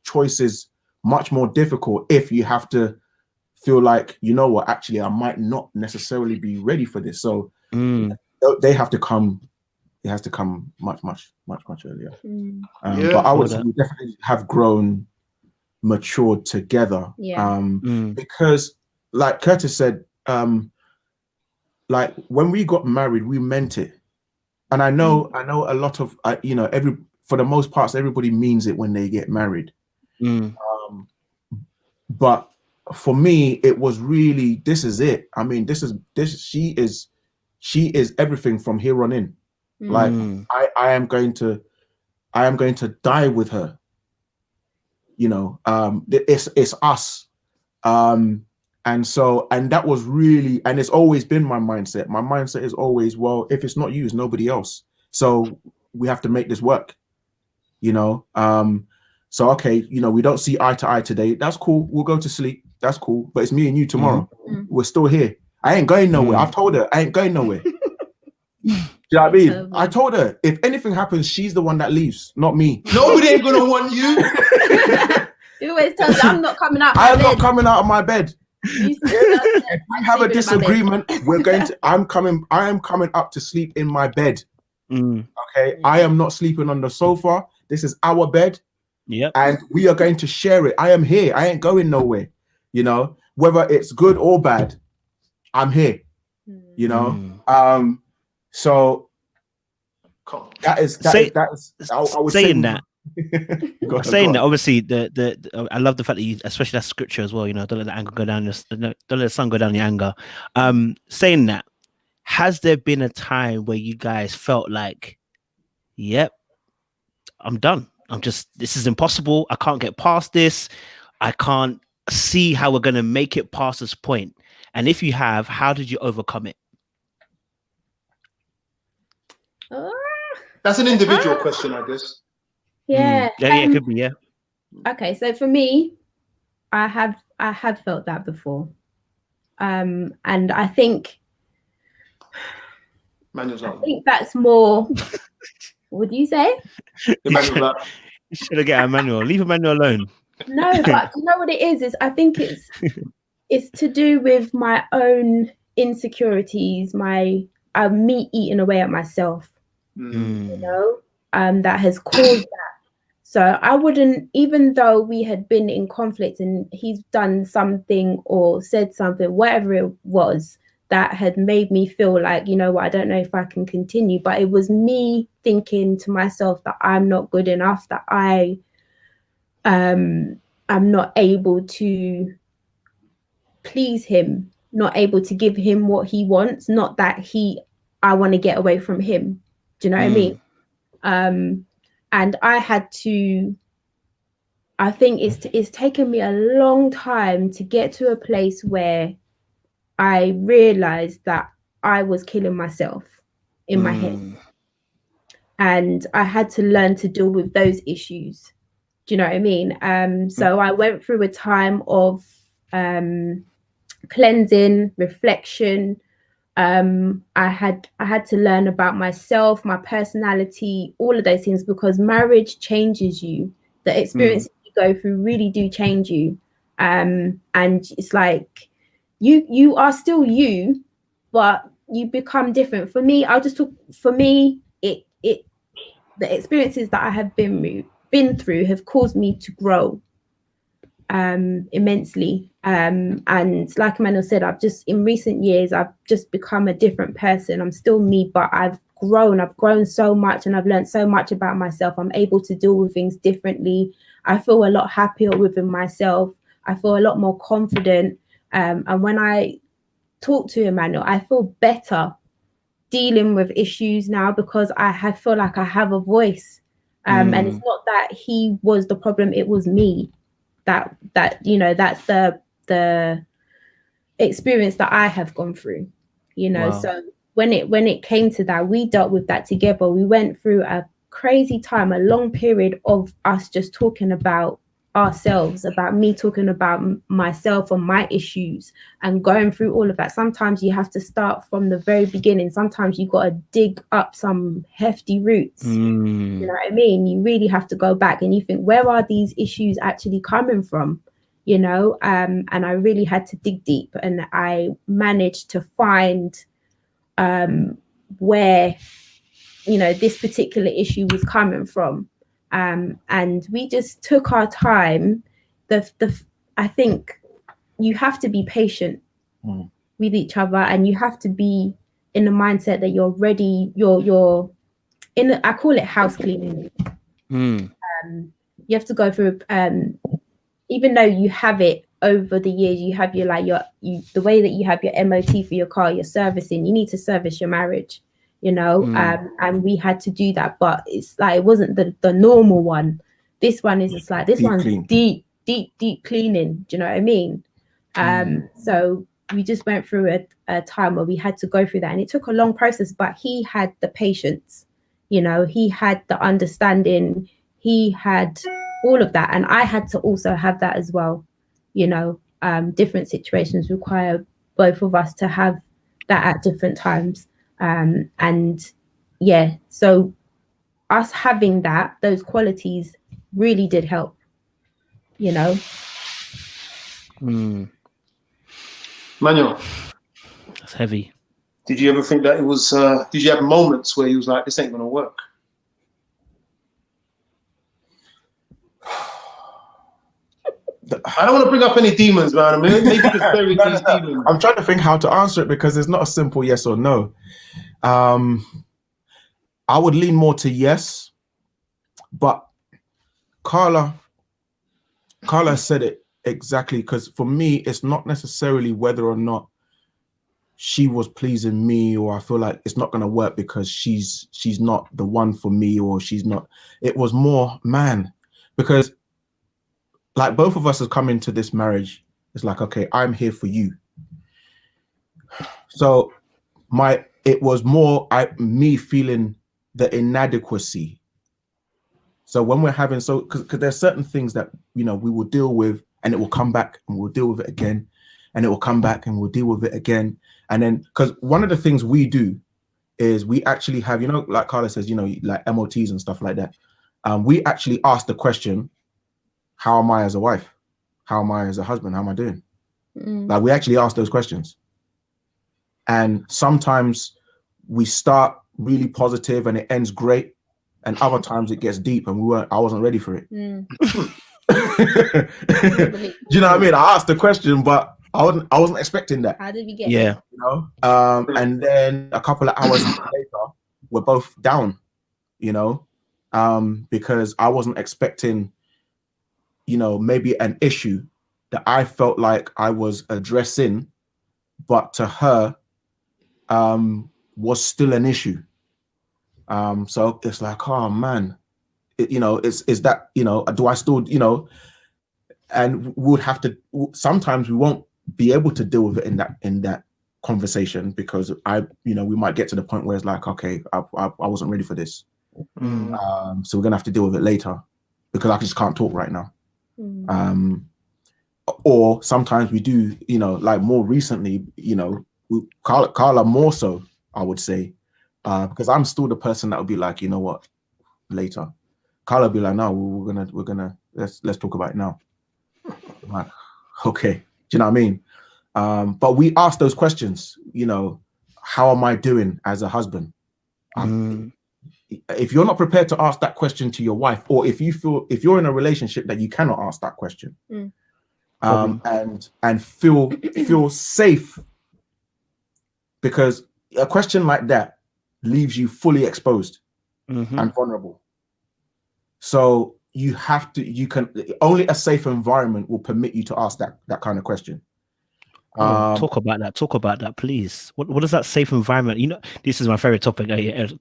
choices much more difficult if you have to feel like, you know what, actually I might not necessarily be ready for this. So they have to come. It has to come much earlier. But I would say we definitely have grown, matured together. Because, like Curtis said, like when we got married, we meant it. And I know a lot of, you know, for the most part, everybody means it when they get married. But for me, it was really, this is it. I mean, she is everything from here on in. Like I am going to die with her. You know, it's us. And that was really, and it's always been my mindset. My mindset is always, well, if it's not you, it's nobody else. So we have to make this work. You know, so okay, you know, we don't see eye to eye today. That's cool. We'll go to sleep. That's cool. But it's me and you tomorrow. We're still here. I ain't going nowhere. I've told her I ain't going nowhere. Do you know what I mean? I told her if anything happens, she's the one that leaves, not me. Nobody ain't gonna want you. You always tell me I'm not coming out. I'm not coming out of my bed. If we have a disagreement, I am coming up to sleep in my bed. Okay, I am not sleeping on the sofa. This is our bed. Yep. And we are going to share it. I am here. I ain't going nowhere. You know, whether it's good or bad, I'm here. You know. So that is saying that. Obviously, I love the fact that you, especially that scripture as well. You know, don't let the anger go down. Don't let the sun go down your anger. Saying that, has there been a time where you guys felt like, yep, I'm done. This is impossible. I can't get past this. I can't see how we're gonna make it past this point. And if you have, how did you overcome it? That's an individual question, I guess. Yeah. It could be, yeah. Okay, so for me, I have felt that before. And I think that's more. What do you say? You should have get Emmanuel. Leave Emmanuel alone. No, but you know what it is I think it's to do with my own insecurities, me eating away at myself. You know, that has caused that. So I wouldn't, even though we had been in conflict and he's done something or said something, whatever it was, that had made me feel like, you know what, I don't know if I can continue. But it was me thinking to myself that I'm not good enough, that I'm not able to please him, not able to give him what he wants, not that I want to get away from him. Do you know what I mean? And I had to, I think it's taken me a long time to get to a place where I realized that I was killing myself in my head. And I had to learn to deal with those issues. Do you know what I mean? So I went through a time of cleansing, reflection. I had to learn about myself, my personality, all of those things, because marriage changes you. The experiences you go through really do change you. And it's like you are still you, but you become different. For me, the experiences that I have been through have caused me to grow immensely. And like Emmanuel said, in recent years, I've just become a different person. I'm still me, but I've grown so much, and I've learned so much about myself. I'm able to deal with things differently. I feel a lot happier within myself. I feel a lot more confident. And when I talk to Emmanuel, I feel better dealing with issues now, because I feel like I have a voice. And it's not that he was the problem, it was me. That's the experience that I have gone through, Wow. So when it came to that, we dealt with that together. We went through a crazy time, a long period of us just talking about ourselves, about me talking about myself and my issues, and going through all of that. Sometimes you have to start from the very beginning. Sometimes you got to dig up some hefty roots. You know what I mean? You really have to go back and you think, where are these issues actually coming from? And I really had to dig deep, and I managed to find where this particular issue was coming from. And we just took our time. I think you have to be patient with each other, and you have to be in the mindset that you're ready. You're in. I call it house cleaning. You have to go through. Even though you have it over the years, you have the way that you have your MOT for your car, your servicing. You need to service your marriage. And we had to do that, but it's like it wasn't the normal one. This one is just like this one's deep cleaning. Do you know what I mean? So we just went through a time where we had to go through that, and it took a long process, but he had the patience, he had the understanding, he had all of that, and I had to also have that as well. Different situations require both of us to have that at different times. So us having those qualities really did help, Manuel, That's heavy. did you ever think that it was did you have moments where you was like, this ain't gonna work? I don't want to bring up any demons, man. I mean, maybe just bury these demons. I'm trying to think how to answer it, because it's not a simple yes or no. I would lean more to yes, but Carla said it exactly, because for me, it's not necessarily whether or not she was pleasing me, or I feel like it's not going to work because she's not the one for me, or she's not. It was more, man, because like both of us have come into this marriage. It's like, okay, I'm here for you. So it was more me feeling the inadequacy. So when we're having, because there's certain things that, we will deal with, and it will come back, and we'll deal with it again, and it will come back, and we'll deal with it again. And then, because one of the things we do is we actually have, like Carla says, like MOTs and stuff like that. We actually ask the question, how am I as a wife? How am I as a husband? How am I doing? Like, we actually ask those questions. And sometimes we start really positive and it ends great. And other times it gets deep and I wasn't ready for it. Do you know what I mean? I asked the question, but I wasn't expecting that. How did we get there? And then a couple of hours later, we're both down, because I wasn't expecting, maybe an issue that I felt like I was addressing, but to her, was still an issue. So it's like, oh man, is that, do I still, and we would have to, sometimes we won't be able to deal with it in that conversation, because we might get to the point where it's like, okay, I wasn't ready for this. So we're gonna have to deal with it later, because I just can't talk right now. Or sometimes we do, like more recently, Carla more so, I would say, because I'm still the person that would be like, you know what, later. Carla would be like, no, we're gonna let's talk about it now. I'm like, okay, do you know what I mean? But we ask those questions, how am I doing as a husband? If you're not prepared to ask that question to your wife, or if you're in a relationship that you cannot ask that question, and feel safe, because a question like that leaves you fully exposed and vulnerable. So only a safe environment will permit you to ask that kind of question. Talk about that, please. What is that safe environment? This is my favorite topic.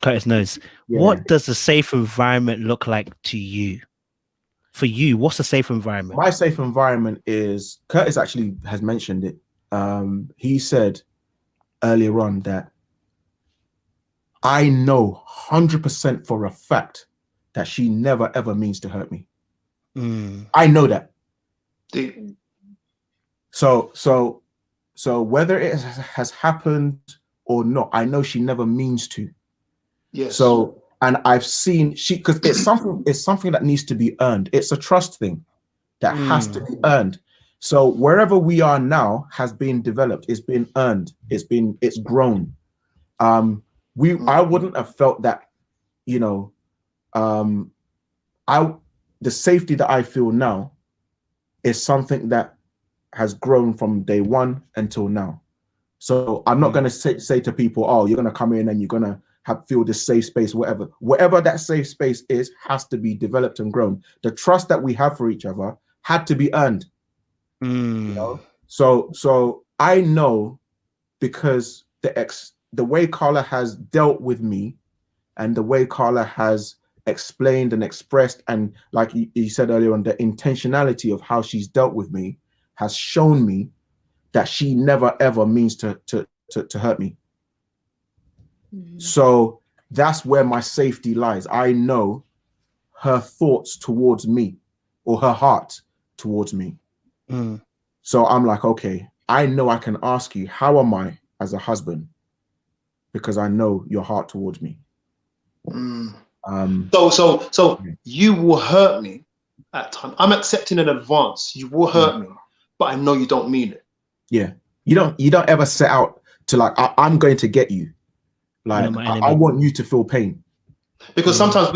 Curtis knows. Yeah. What does a safe environment look like to you? For you, what's a safe environment? My safe environment is, Curtis actually has mentioned it. He said earlier on that I know 100% for a fact that she never ever means to hurt me. I know that. So whether it has happened or not, I know she never means to. Yes. So, and I've seen because it's something that needs to be earned. It's a trust thing that has to be earned. So wherever we are now has been developed. It's been earned. It's grown. I wouldn't have felt that, the safety that I feel now is something that has grown from day one until now. So I'm not going to say to people, oh, you're going to come in and you're going to feel this safe space, whatever that safe space is, has to be developed and grown. The trust that we have for each other had to be earned. So I know, because the way Carla has dealt with me and the way Carla has explained and expressed, and like you said earlier on, the intentionality of how she's dealt with me has shown me that she never ever means to hurt me. So that's where my safety lies. I know her thoughts towards me, or her heart towards me. So I'm like, okay, I know I can ask you, how am I as a husband? Because I know your heart towards me. So you will hurt me at times. I'm accepting in advance. You will hurt me, but I know you don't mean it. Yeah, you don't ever set out to like, I'm going to get you. Like, I want you to feel pain. Because sometimes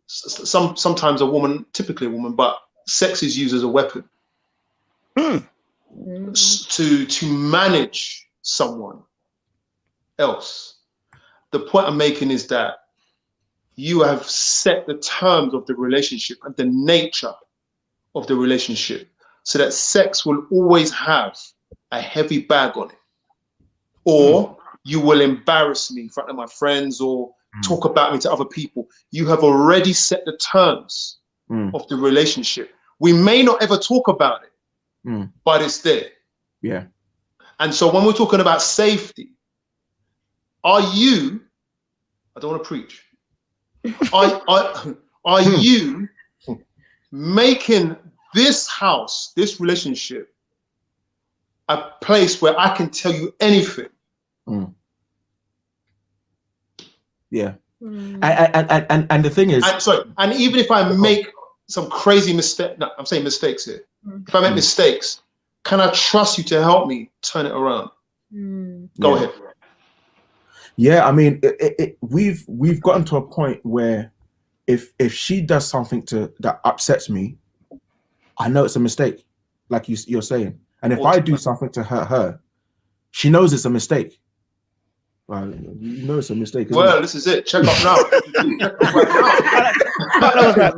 sometimes a woman, typically a woman, but sex is used as a weapon to manage someone else. The point I'm making is that you have set the terms of the relationship and the nature of the relationship so that sex will always have a heavy bag on it. Or you will embarrass me in front of my friends or talk about me to other people. You have already set the terms of the relationship. We may not ever talk about it, but it's there. Yeah. And so when we're talking about safety, are you, I don't want to preach, are you making this house, this relationship, a place where I can tell you anything? Yeah. And the thing is, and even if I make some crazy mistake, no, I'm saying mistakes here. If I make mistakes, can I trust you to help me turn it around? Go ahead. Yeah, I mean, we've gotten to a point where if she does something that upsets me, I know it's a mistake, like you're saying. And if I do something to hurt her, she knows it's a mistake. Well, you know it's a mistake. Well, this is it. Check up now.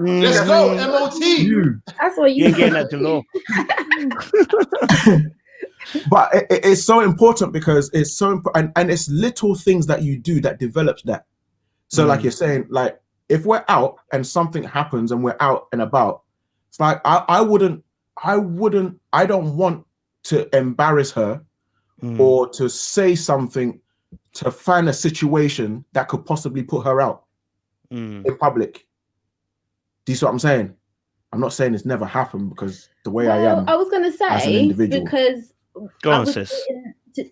Let's go, MOT. That's what you getting at the law. But it's so important because it's so important, and it's little things that you do that develops that. So like you're saying, like if we're out and something happens and we're out and about, it's like I don't want to embarrass her or to say something to find a situation that could possibly put her out in public. Do you see what I'm saying? I'm not saying it's never happened, because the way I am, I was going to say, as an individual. because Go on, sis.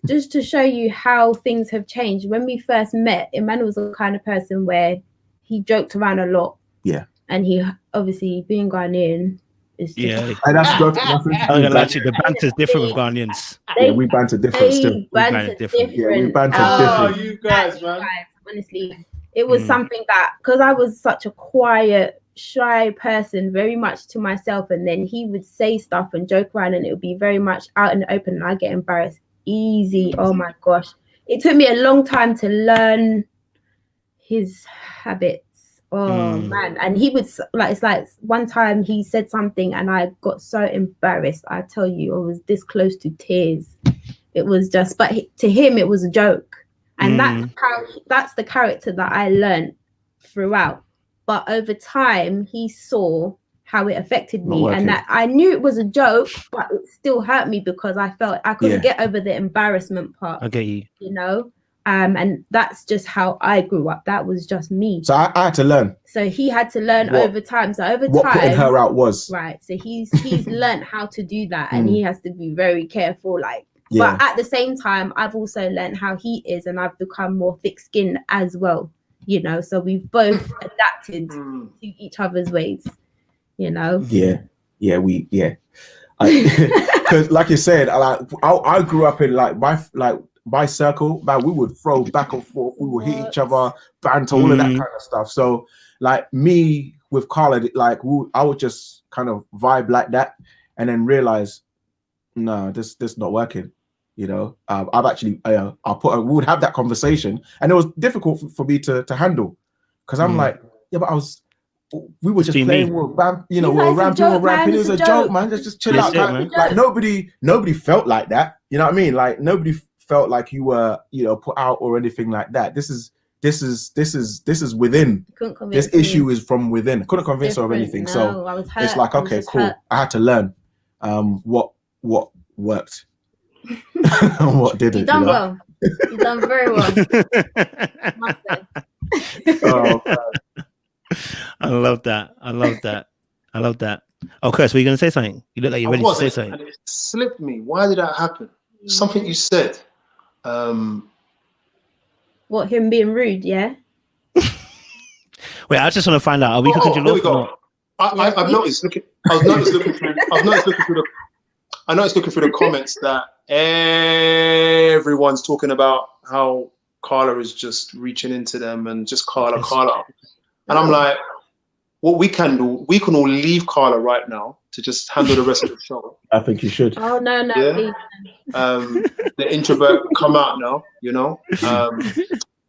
Just to show you how things have changed. When we first met, Emmanuel's the kind of person where he joked around a lot. Yeah. And he obviously, being Ghanaian, is just... Yeah. And that's got nothing to do I'm with gonna actually, the banter's different with Ghanaians. Yeah, we banter different still. We banter different. Yeah, we banter Oh, different. you guys, man. Honestly, it was something that, because I was such a quiet, shy person, very much to myself, and then he would say stuff and joke around, and it would be very much out in the open, and I get embarrassed easy. Oh my gosh, it took me a long time to learn his habits. Oh man. And he would, like, it's like one time he said something and I got so embarrassed. I tell you, I was this close to tears. It was just, but to him it was a joke. And that's the character that I learned throughout. But over time he saw how it affected me, and that I knew it was a joke, but it still hurt me because I felt I couldn't get over the embarrassment part. I get you. You know? And that's just how I grew up. That was just me. So I had to learn. So he had to learn over time. So over what time, putting her out was. Right. So he's learned how to do that, and he has to be very careful. Like, but at the same time, I've also learned how he is, and I've become more thick-skinned as well. You know, so we've both adapted to each other's ways. You know. Yeah. Because like you said, I grew up in my circle, man, we would throw back and forth, we would hit each other, banter, all of that kind of stuff. So like me with Carla, like I would just kind of vibe like that, and then realize, no, this not working. You know, I've actually we would have that conversation, and it was difficult for me to handle, because I'm like, yeah, but we were just playing, we were ramping. It was a joke, man. Just chill out. Like nobody felt like that. You know what I mean? Like nobody felt like you were, put out or anything like that. This is within. This issue is from within. Couldn't convince her of anything. No, so I was hurt. it's like, okay, cool. Hurt. I had to learn what worked and what didn't. You done well. You done very well. Oh, God. I love that. Okay, so you're gonna say something? You look like you're ready to say something. And it slipped me. Why did that happen? Something you said. What, him being rude? Yeah. Wait, I just want to find out. Are we cooking jollof or not? I've noticed looking through the comments that everyone's talking about how Carla is just reaching into them and just Carla. And I'm like, what we can do, we can all leave Carla right now to just handle the rest of the show. I think you should. Oh, no, yeah? The introvert come out now,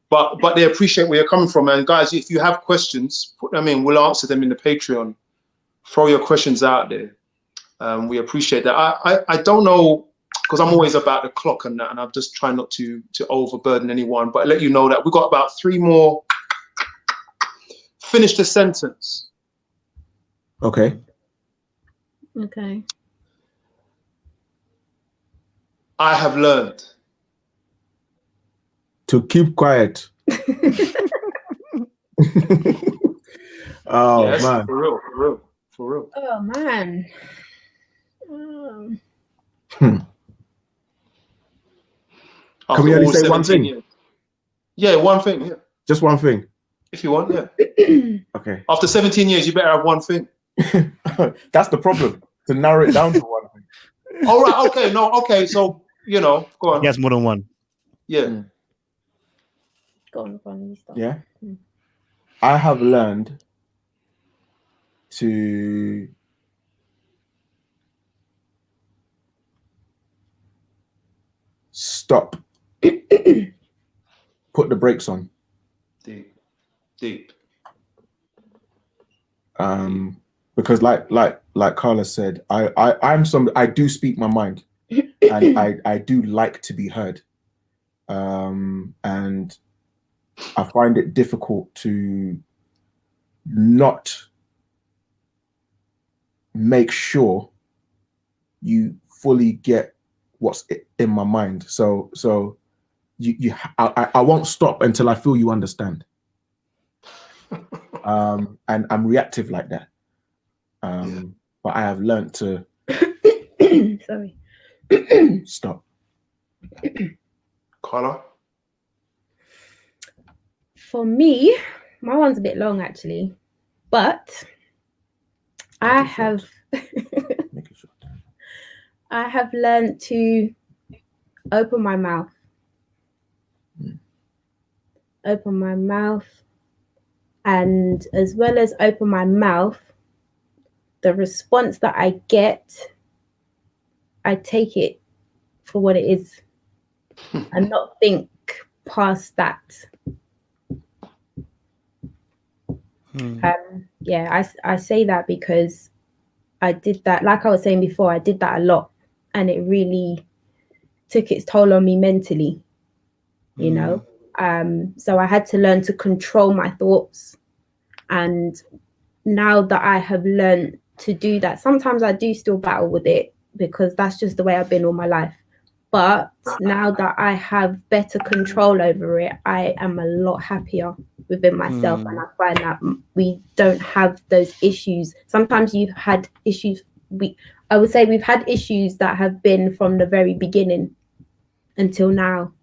but they appreciate where you're coming from. And guys, if you have questions, put them in. We'll answer them in the Patreon. Throw your questions out there. We appreciate that. I don't know, because I'm always about the clock and that, and I'm just trying not to overburden anyone, but let you know that we've got about 3 more. Finish the sentence. Okay. I have learned to keep quiet. Oh, yes, man. For real. Oh, man. Can we only say one thing? Years. Yeah, one thing. Yeah. Just one thing. If you want, yeah. Okay. After 17 years, you better have one thing. That's the problem, to narrow it down to one thing. All right. Okay. No. Okay. So, go on. Yes, more than one. Yeah. Go on. Yeah. I have learned to stop. Put the brakes on. Deep. Because like Carla said, I do speak my mind, and I do like to be heard, and I find it difficult to not make sure you fully get what's in my mind. So I won't stop until I feel you understand. And I'm reactive like that. But I have learned to sorry. stop. Carla? For me, my one's a bit long actually, but I have I have learned to open my mouth. Open my mouth, and as well as open my mouth, the response that I get, I take it for what it is and not think past that. I say that because I did that, like I was saying before, I did that a lot, and it really took its toll on me mentally, you know. So I had to learn to control my thoughts, and now that I have learned to do that, sometimes I do still battle with it because that's just the way I've been all my life. But now that I have better control over it, I am a lot happier within myself, and I find that we don't have those issues. Sometimes you've had issues. I would say we've had issues that have been from the very beginning until now.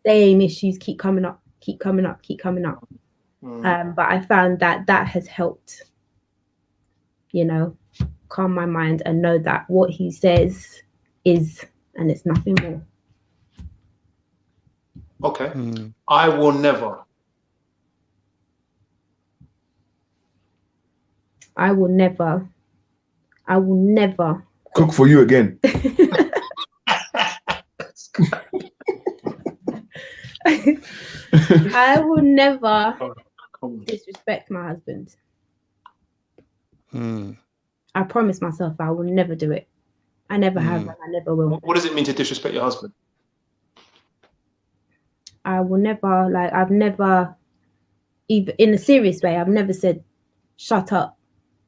Same issues keep coming up. But I found that has helped, you know, calm my mind and know that what he says is, and it's nothing more. Okay. I will never cook for you again. I will never disrespect my husband. I promise myself I will never do it. I never have, and I never will. What does it mean to disrespect your husband? I will never, like, I've never, even in a serious way, I've never said, shut up,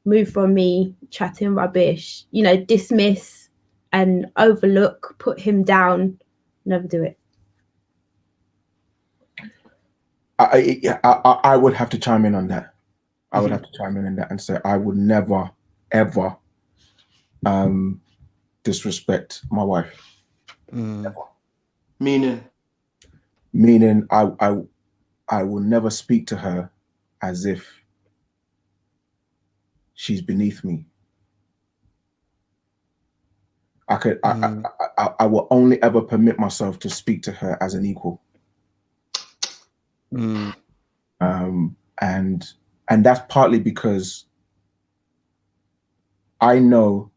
move from me, chatting rubbish, you know, dismiss and overlook, put him down. Never do it. I would have to chime in on that. I would have to chime in on that and say I would never, ever disrespect my wife. Never. Meaning I will never speak to her as if she's beneath me. I will only ever permit myself to speak to her as an equal. And that's partly because I know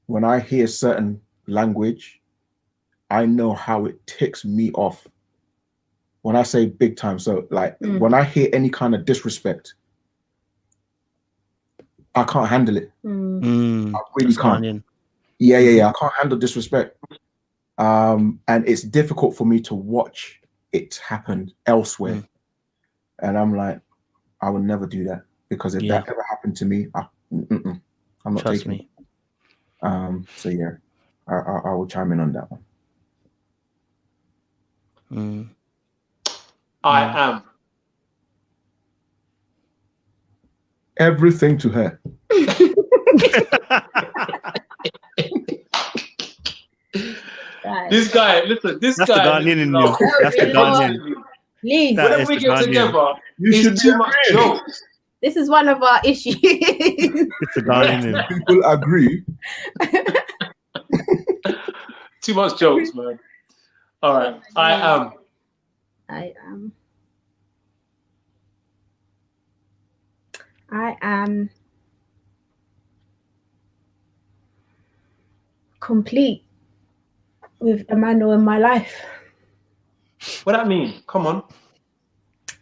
when I hear certain language, I know how it ticks me off. When I say big time, so like when I hear any kind of disrespect, I can't handle it. I really can't. Yeah. I can't handle disrespect. And it's difficult for me to watch it happen elsewhere. And I'm like, I will never do that, because if that ever happened to me, I'm not taking it. So yeah, I will chime in on that one. I am everything to her. This guy, listen, That's the Ghanaian in you. That's the Ghanaian. Please. When we get together, it's too much jokes. This is one of our issues. It's the Ghanaian. People agree. Too much jokes, man. All right, I am complete with Emmanuel in my life. What that mean? Come on.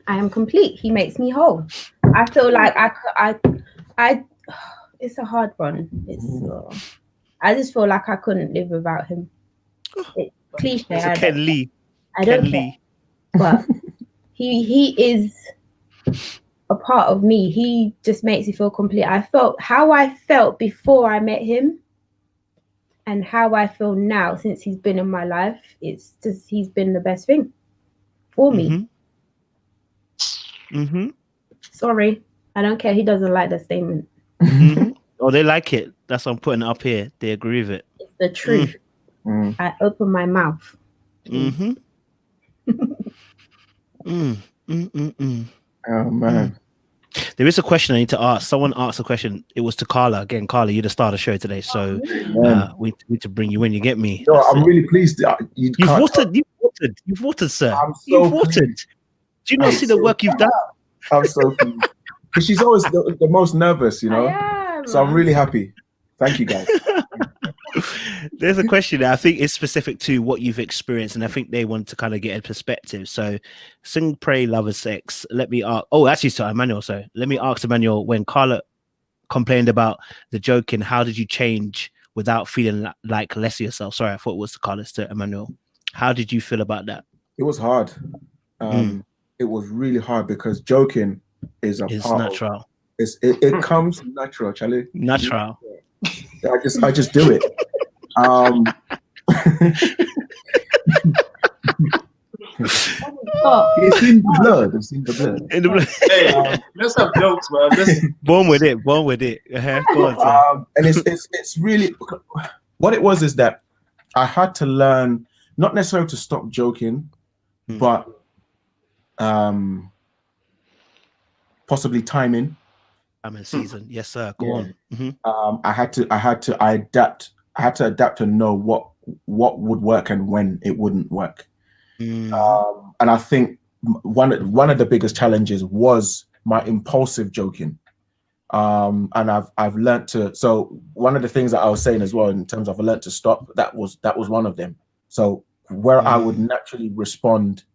I am complete. He makes me whole. I feel like I it's a hard one. I just feel like I couldn't live without him. It's cliche. It's Ken Lee. I don't care. But he is a part of me. He just makes me feel complete. I felt how I felt before I met him and how I feel now since he's been in my life, it's just he's been the best thing for me. Sorry, I don't care. He doesn't like the statement. Oh, they like it. That's what I'm putting it up here. They agree with it. It's the truth. I open my mouth. Oh man. There is a question I need to ask. Someone asked a question. It was to Carla. Again, Carla, you're the star of the show today, so we need to bring you in. You get me? No, I'm really pleased. You've watered. You've watered, sir. You've watered. Do you not see the work you've done? I'm so pleased. Because she's always the most nervous, you know. So I'm really happy. Thank you, guys. There's a question that I think is specific to what you've experienced, and I think they want to kind of get a perspective. So, sing, pray, love, and sex. Let me ask. Oh, actually, sorry, Emmanuel. So, let me ask Emmanuel. When Carla complained about the joking, how did you change without feeling like less of yourself? Sorry, I thought it was to Carla, to Emmanuel. How did you feel about that? It was hard. It was really hard because joking is natural. It comes natural, Charlie. Natural. I just do it. It's in the blood. It's in the blood. In the blood. Hey, let's have jokes, man. Born with it. Born with it. Go on, and it's really what it was is that I had to learn not necessarily to stop joking, but possibly timing. I'm in season. Yes, sir. Go on. I had to adapt. I had to adapt to know what would work and when it wouldn't work. And I think one of the biggest challenges was my impulsive joking. And I've learned to. So one of the things that I was saying as well in terms of I learned to stop. That was one of them. So where I would naturally respond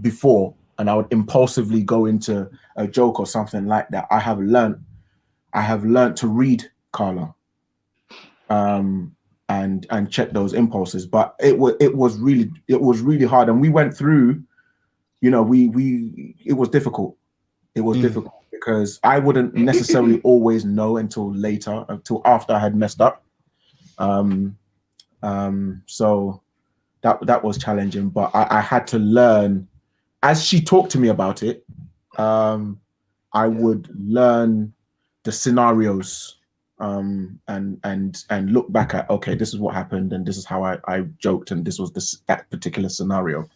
before, and I would impulsively go into a joke or something like that. I have learned to read Carla, and check those impulses. But it was really hard, and we went through. You know, it was difficult. It was difficult because I wouldn't necessarily always know until after I had messed up. So that was challenging, but I had to learn. As she talked to me about it, I would learn the scenarios and look back at, okay, this is what happened and this is how I joked and this was that particular scenario.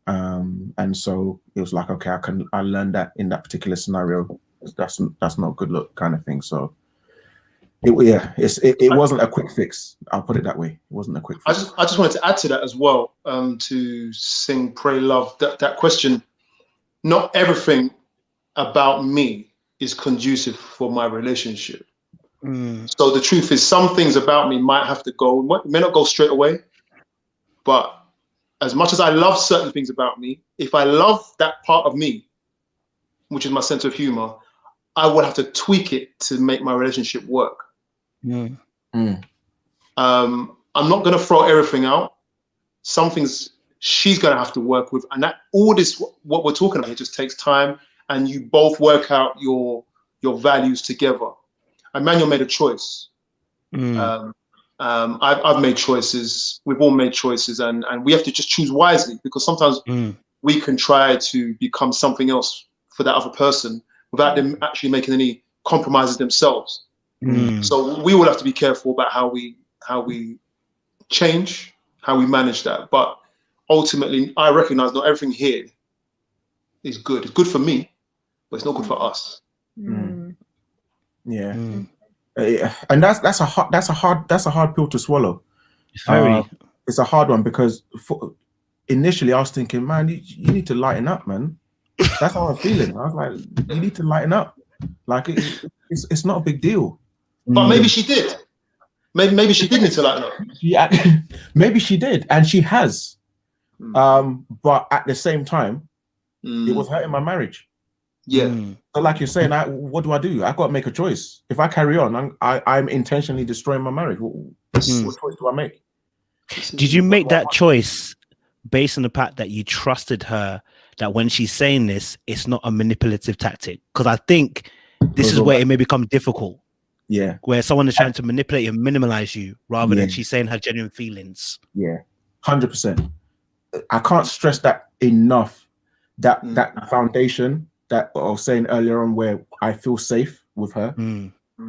And so it was like, okay, I learned that in that particular scenario. That's not a good look kind of thing. So it wasn't a quick fix. I'll put it that way. It wasn't a quick fix. I just wanted to add to that as well, to sing, pray, love, that question. Not everything about me is conducive for my relationship. So the truth is some things about me might have to go, may not go straight away, but as much as I love certain things about me, if I love that part of me, which is my sense of humor, I would have to tweak it to make my relationship work. I'm not going to throw everything out. Some things she's going to have to work with, and that all this what we're talking about here just takes time, and you both work out your values together. Emmanuel made a choice. I've made choices. We've all made choices, and we have to just choose wisely, because sometimes we can try to become something else for that other person without them actually making any compromises themselves. So we will have to be careful about how we change, how we manage that. But ultimately, I recognize not everything here is good. It's good for me, but it's not good for us. Yeah. And that's a hard pill to swallow. It's a hard one because initially I was thinking, man, you need to lighten up, man. That's how I'm feeling. I was like, you need to lighten up. Like it's not a big deal. But maybe she did. Maybe she did need to lighten up. Maybe she did, and she has. But at the same time, it was hurting my marriage. Yeah. So like you're saying, what do? I've got to make a choice. If I carry on, I'm intentionally destroying my marriage. What choice do I make? Did you make that choice based on the fact that you trusted her, that when she's saying this, it's not a manipulative tactic? Because I think this is where it may become difficult. Yeah. Where someone is trying to manipulate and minimize you rather Yeah. than she's saying her genuine feelings. Yeah. 100%. I can't stress that enough. That foundation that I was saying earlier on, where I feel safe with her,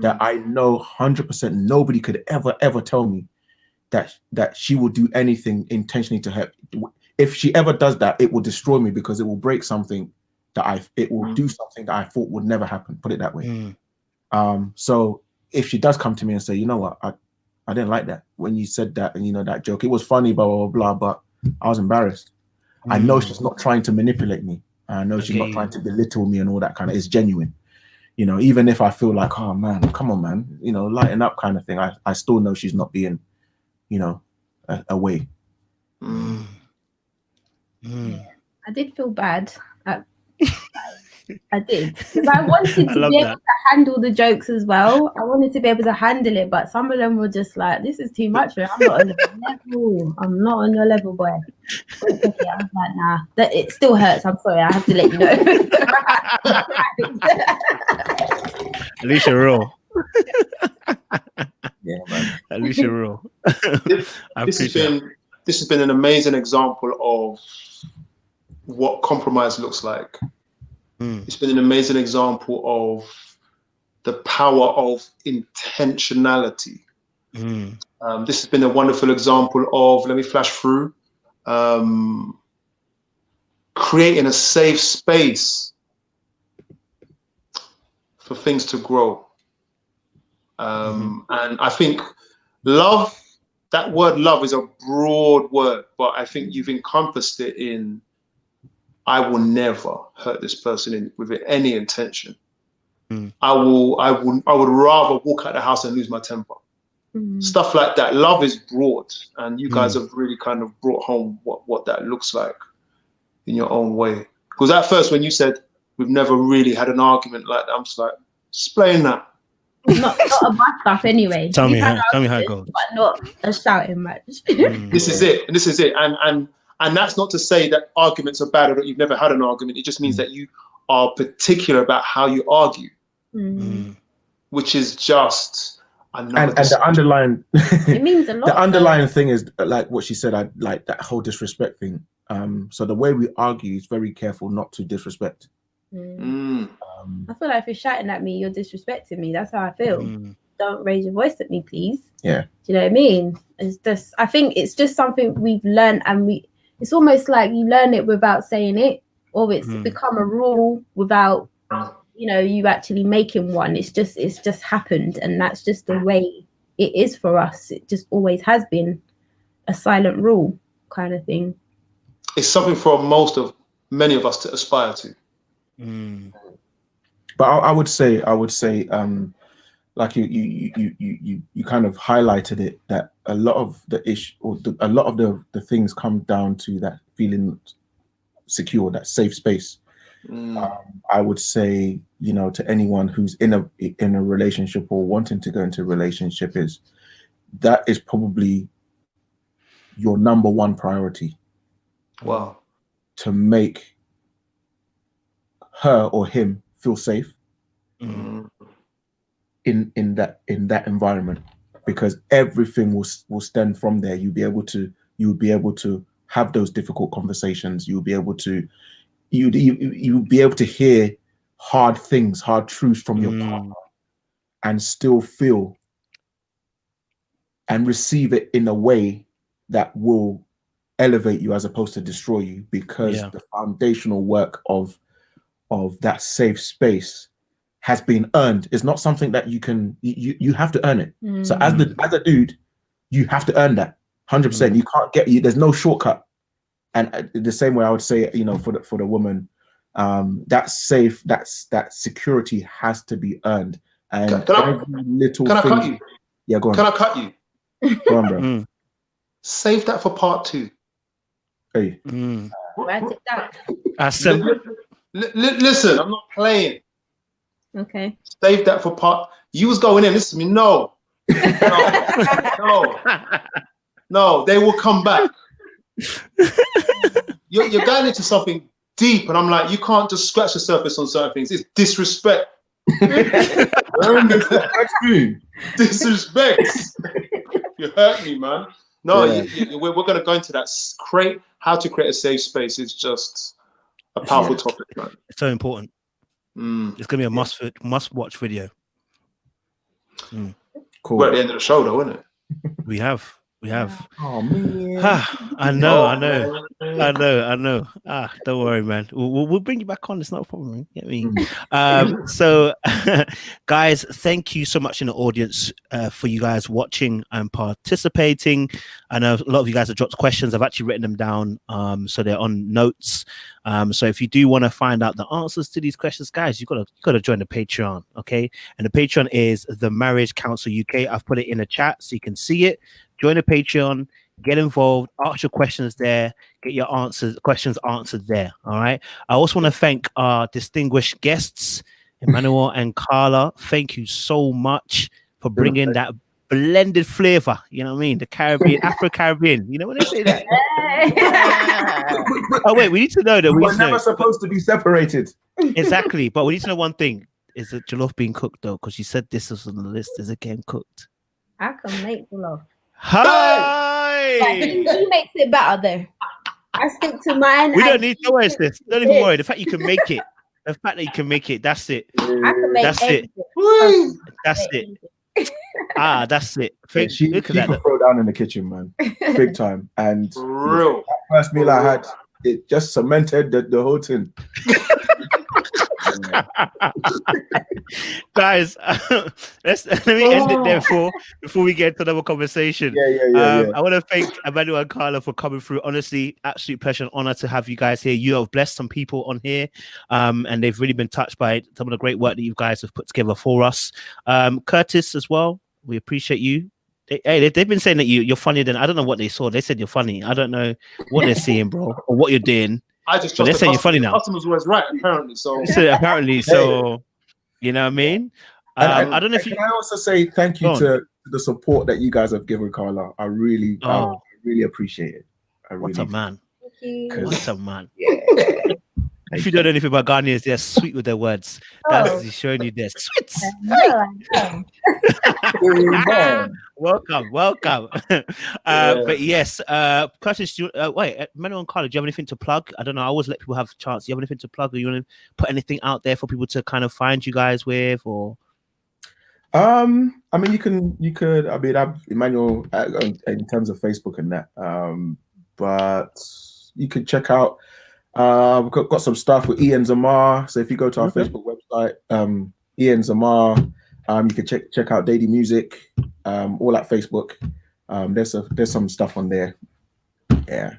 that I know 100% nobody could ever tell me that she will do anything intentionally to hurt. If she ever does that, it will destroy me, because it will break something it will do something that I thought would never happen. Put it that way. So if she does come to me and say, you know what, I didn't like that when you said that, and you know, that joke, it was funny, blah blah blah, but I was embarrassed. I know she's not trying to manipulate me. I know she's not trying to belittle me and all that kind of. It's genuine. You know, even if I feel like, oh man, come on, man, you know, lighten up kind of thing, I still know she's not being, you know, away. I did feel bad. I did, because I wanted to be able to handle the jokes as well. I wanted to be able to handle it, but some of them were just like, this is too much for me. I'm not on your level. I'm not on your level, boy. Okay, I was like, nah, it still hurts. I'm sorry, I have to let you know. At least you're real. Yeah, man. At least you're real. This has been an amazing example of what compromise looks like. It's been an amazing example of the power of intentionality. This has been a wonderful example of, let me flash through, creating a safe space for things to grow. And I think love, that word love is a broad word, but I think you've encompassed it in, I will never hurt this person with any intention. I would rather walk out the house and lose my temper. Stuff like that. Love is broad, and you guys have really kind of brought home what that looks like in your own way. Because at first, when you said we've never really had an argument like that, I'm just like, explain that. Not a bad stuff anyway. Tell me how it goes. But not a shouting match. This is it. And that's not to say that arguments are bad or that you've never had an argument. It just means that you are particular about how you argue, which is just another. And the underlying, it means a lot. The underlying thing is like what she said. I like that whole disrespect thing. So the way we argue is very careful not to disrespect. I feel like if you're shouting at me, you're disrespecting me. That's how I feel. Don't raise your voice at me, please. Yeah. Do you know what I mean? It's just, I think it's just something we've learned, and it's almost like you learn it without saying it, or it's become a rule without, you know, you actually making one. It's just happened, and that's just the way it is for us. It just always has been a silent rule kind of thing. It's something for many of us to aspire to. But I would say, like you kind of highlighted it, that a lot of the issue, or a lot of the things come down to that feeling secure, that safe space. I would say, you know, to anyone who's in a relationship or wanting to go into a relationship, that is probably your number one priority. Wow. To make her or him feel safe in that environment, because everything will stem from there. You'll be able to have those difficult conversations. You'll be able to hear hard things, hard truths from your partner, and still feel and receive it in a way that will elevate you as opposed to destroy you, because the foundational work of that safe space has been earned. It's not something that you have to earn it. So as a dude, you have to earn that 100%. You can't there's no shortcut. And the same way I would say, you know, for the woman, that security has to be earned. And can I cut you? Yeah, go on. Can I cut you? Go on, bro. Save that for part 2. Hey. Write it down. Listen, I'm not playing. Okay. Save that for part. You was going in. Listen to me. No, they will come back. You're going into something deep, and I'm like, you can't just scratch the surface on certain things. It's disrespect. Disrespect. You hurt me, man. No, Yeah. we're going to go into that. How to create a safe space is just a powerful topic, man. It's so important. It's going to be a must-watch video. Cool. We're at the end of the show, though, isn't it? We have. Oh man. I know. Don't worry, man. We'll bring you back on. It's not a problem. You know what I mean? So, guys, thank you so much in the audience for you guys watching and participating. I know a lot of you guys have dropped questions. I've actually written them down, so they're on notes. So if you do want to find out the answers to these questions, guys, you gotta join the Patreon, okay? And the Patreon is the Marriage Counsel UK. I've put it in the chat so you can see it. Join the Patreon, get involved, ask your questions there, get your questions answered there. All right. I also want to thank our distinguished guests, Emmanuel and Carla. Thank you so much for bringing that blended flavor. You know what I mean? The Caribbean, Afro-Caribbean. You know when they say that? Oh wait, we need to know that we're never supposed to be separated. Exactly, but we need to know one thing: is the jollof being cooked though? Because you said this was on the list. Is it getting cooked? I can make jollof. Hi. But he makes it better though. I stick to mine. We don't need to worry this. Don't even worry. The fact you can make it. The fact that you can make it. That's it. I can make that's it. That's it. That's it. She can throw down in the kitchen, man, big time. And real first meal I had, it just cemented the whole thing. Guys, let me end it there before we get to another conversation. I want to thank Emmanuel and Carla for coming through. Honestly, absolute pleasure and honor to have you guys here. You have blessed some people on here, and they've really been touched by some of the great work that you guys have put together for us. Curtis as well, we appreciate you. They've been saying that you're funnier than, I don't know what they saw. They said you're funny. I don't know what they're seeing, bro, or what you're doing. I just they're saying you're funny now. Customers always right, apparently. So you know what I mean. I don't know if you. Can I also say thank you to the support that you guys have given Carla. I really appreciate it. What a man! What a man! Yeah. If you don't know anything about Ghanaians, they're sweet with their words. That's showing you they're sweet. Welcome. But yes, Curtis, wait, Manuel and Carla, do you have anything to plug? I don't know. I always let people have a chance. Do you have anything to plug, or you want to put anything out there for people to kind of find you guys with, or? I mean, you could. I mean, Emmanuel in terms of Facebook and that. But you could check out. We've got some stuff with Ian Zamar. So if you go to our Facebook website, Ian Zamar, you can check out Daily Music, all at Facebook. There's some stuff on there. Yeah.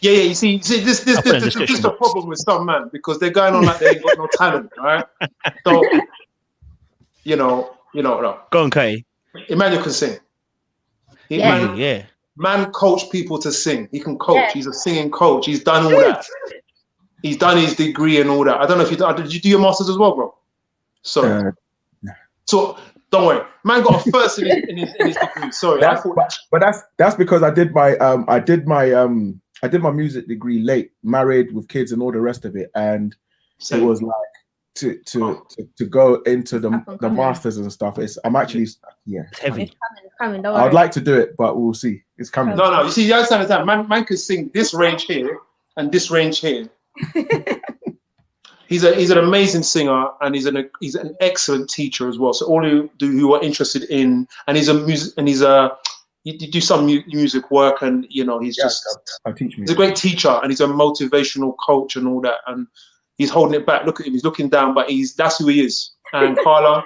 You see, this is the problem with some man, because they're going on like they ain't got no talent, right? So no. Go on, Kay. Emmanuel can sing. Man coach people to sing. He can coach. Yeah. He's a singing coach. He's done all that. He's done his degree and all that. I don't know if did you do your masters as well, bro? So don't worry. Man got a first in his degree. Sorry, but that's because I did my music degree late, married with kids and all the rest of it, and it was like to go into the masters and stuff. I'm actually it's heavy. It's coming. I'd like to do it, but we'll see. It's coming. No. You see, you understand the time. Man can sing this range here and this range here. He's an amazing singer, and he's an excellent teacher as well. So all who are interested in, and you do some music work, and I teach music. He's a great teacher, and he's a motivational coach and all that, and he's holding it back. Look at him, he's looking down, but that's who he is. And Carla,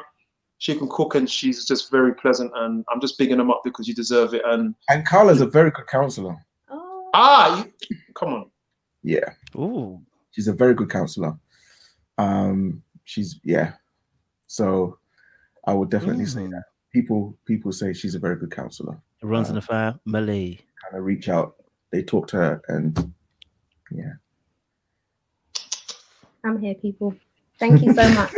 she can cook, and she's just very pleasant, and I'm just bigging him up because you deserve it. And Carla's a very good counselor. Come on. Yeah. Ooh. She's a very good counselor. So I would definitely say that. People say she's a very good counselor. It runs in the family. Kind of reach out. They talk to her, and yeah. I'm here, people. Thank you so much.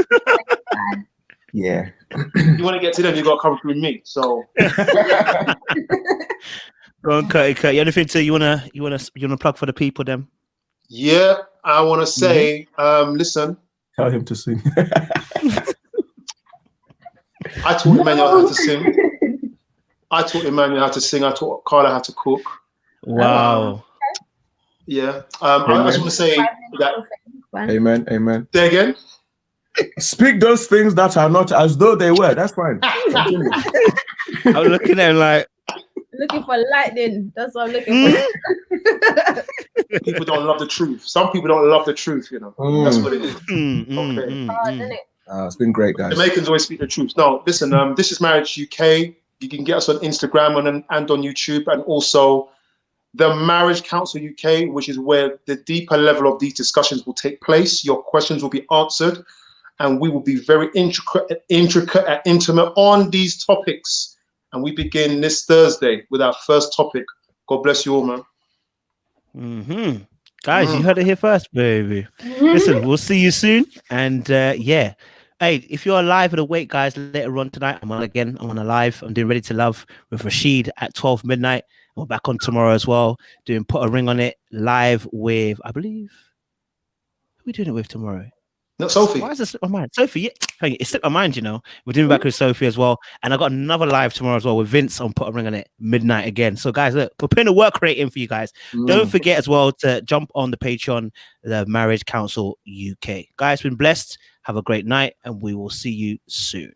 Yeah. You want to get to them, you got to come through me. So. Go on, Kurt. You wanna plug for the people then? Yeah, I want to say, listen. Tell him to sing. I taught Emmanuel how to sing. I taught Emmanuel how to sing. I taught Carla how to cook. Wow. Yeah. I just want to say that. Amen. Amen. Say again. Speak those things that are not as though they were. That's fine. Continue. I'm looking at him like, looking for lightning. That's what I'm looking for. People don't love the truth. Some people don't love the truth, you know. That's what it is. Okay. It's been great, guys. Jamaicans always speak the truth. No, listen, this is Marriage UK. You can get us on Instagram and on YouTube, and also the Marriage Counsel UK, which is where the deeper level of these discussions will take place. Your questions will be answered, and we will be very intricate and intimate on these topics. And we begin this Thursday with our first topic. God bless you all, man. Guys, you heard it here first, baby. Listen, we'll see you soon. And yeah. Hey, if you're alive and awake, guys, later on tonight, I'm on a live. I'm doing Ready to Love with Rashid at 12 midnight. We're back on tomorrow as well, doing Put a Ring on It live with, I believe, who are we doing it with tomorrow? Not Sophie. Why is this slipped my mind? Sophie, yeah. Thank you. It slipped my mind, you know. We're doing back with Sophie as well. And I got another live tomorrow as well with Vince on Put a Ring on It midnight again. So guys, look, we're putting a work rate in for you guys. Don't forget as well to jump on the Patreon, the Marriage Counsel UK. Guys, been blessed. Have a great night, and we will see you soon.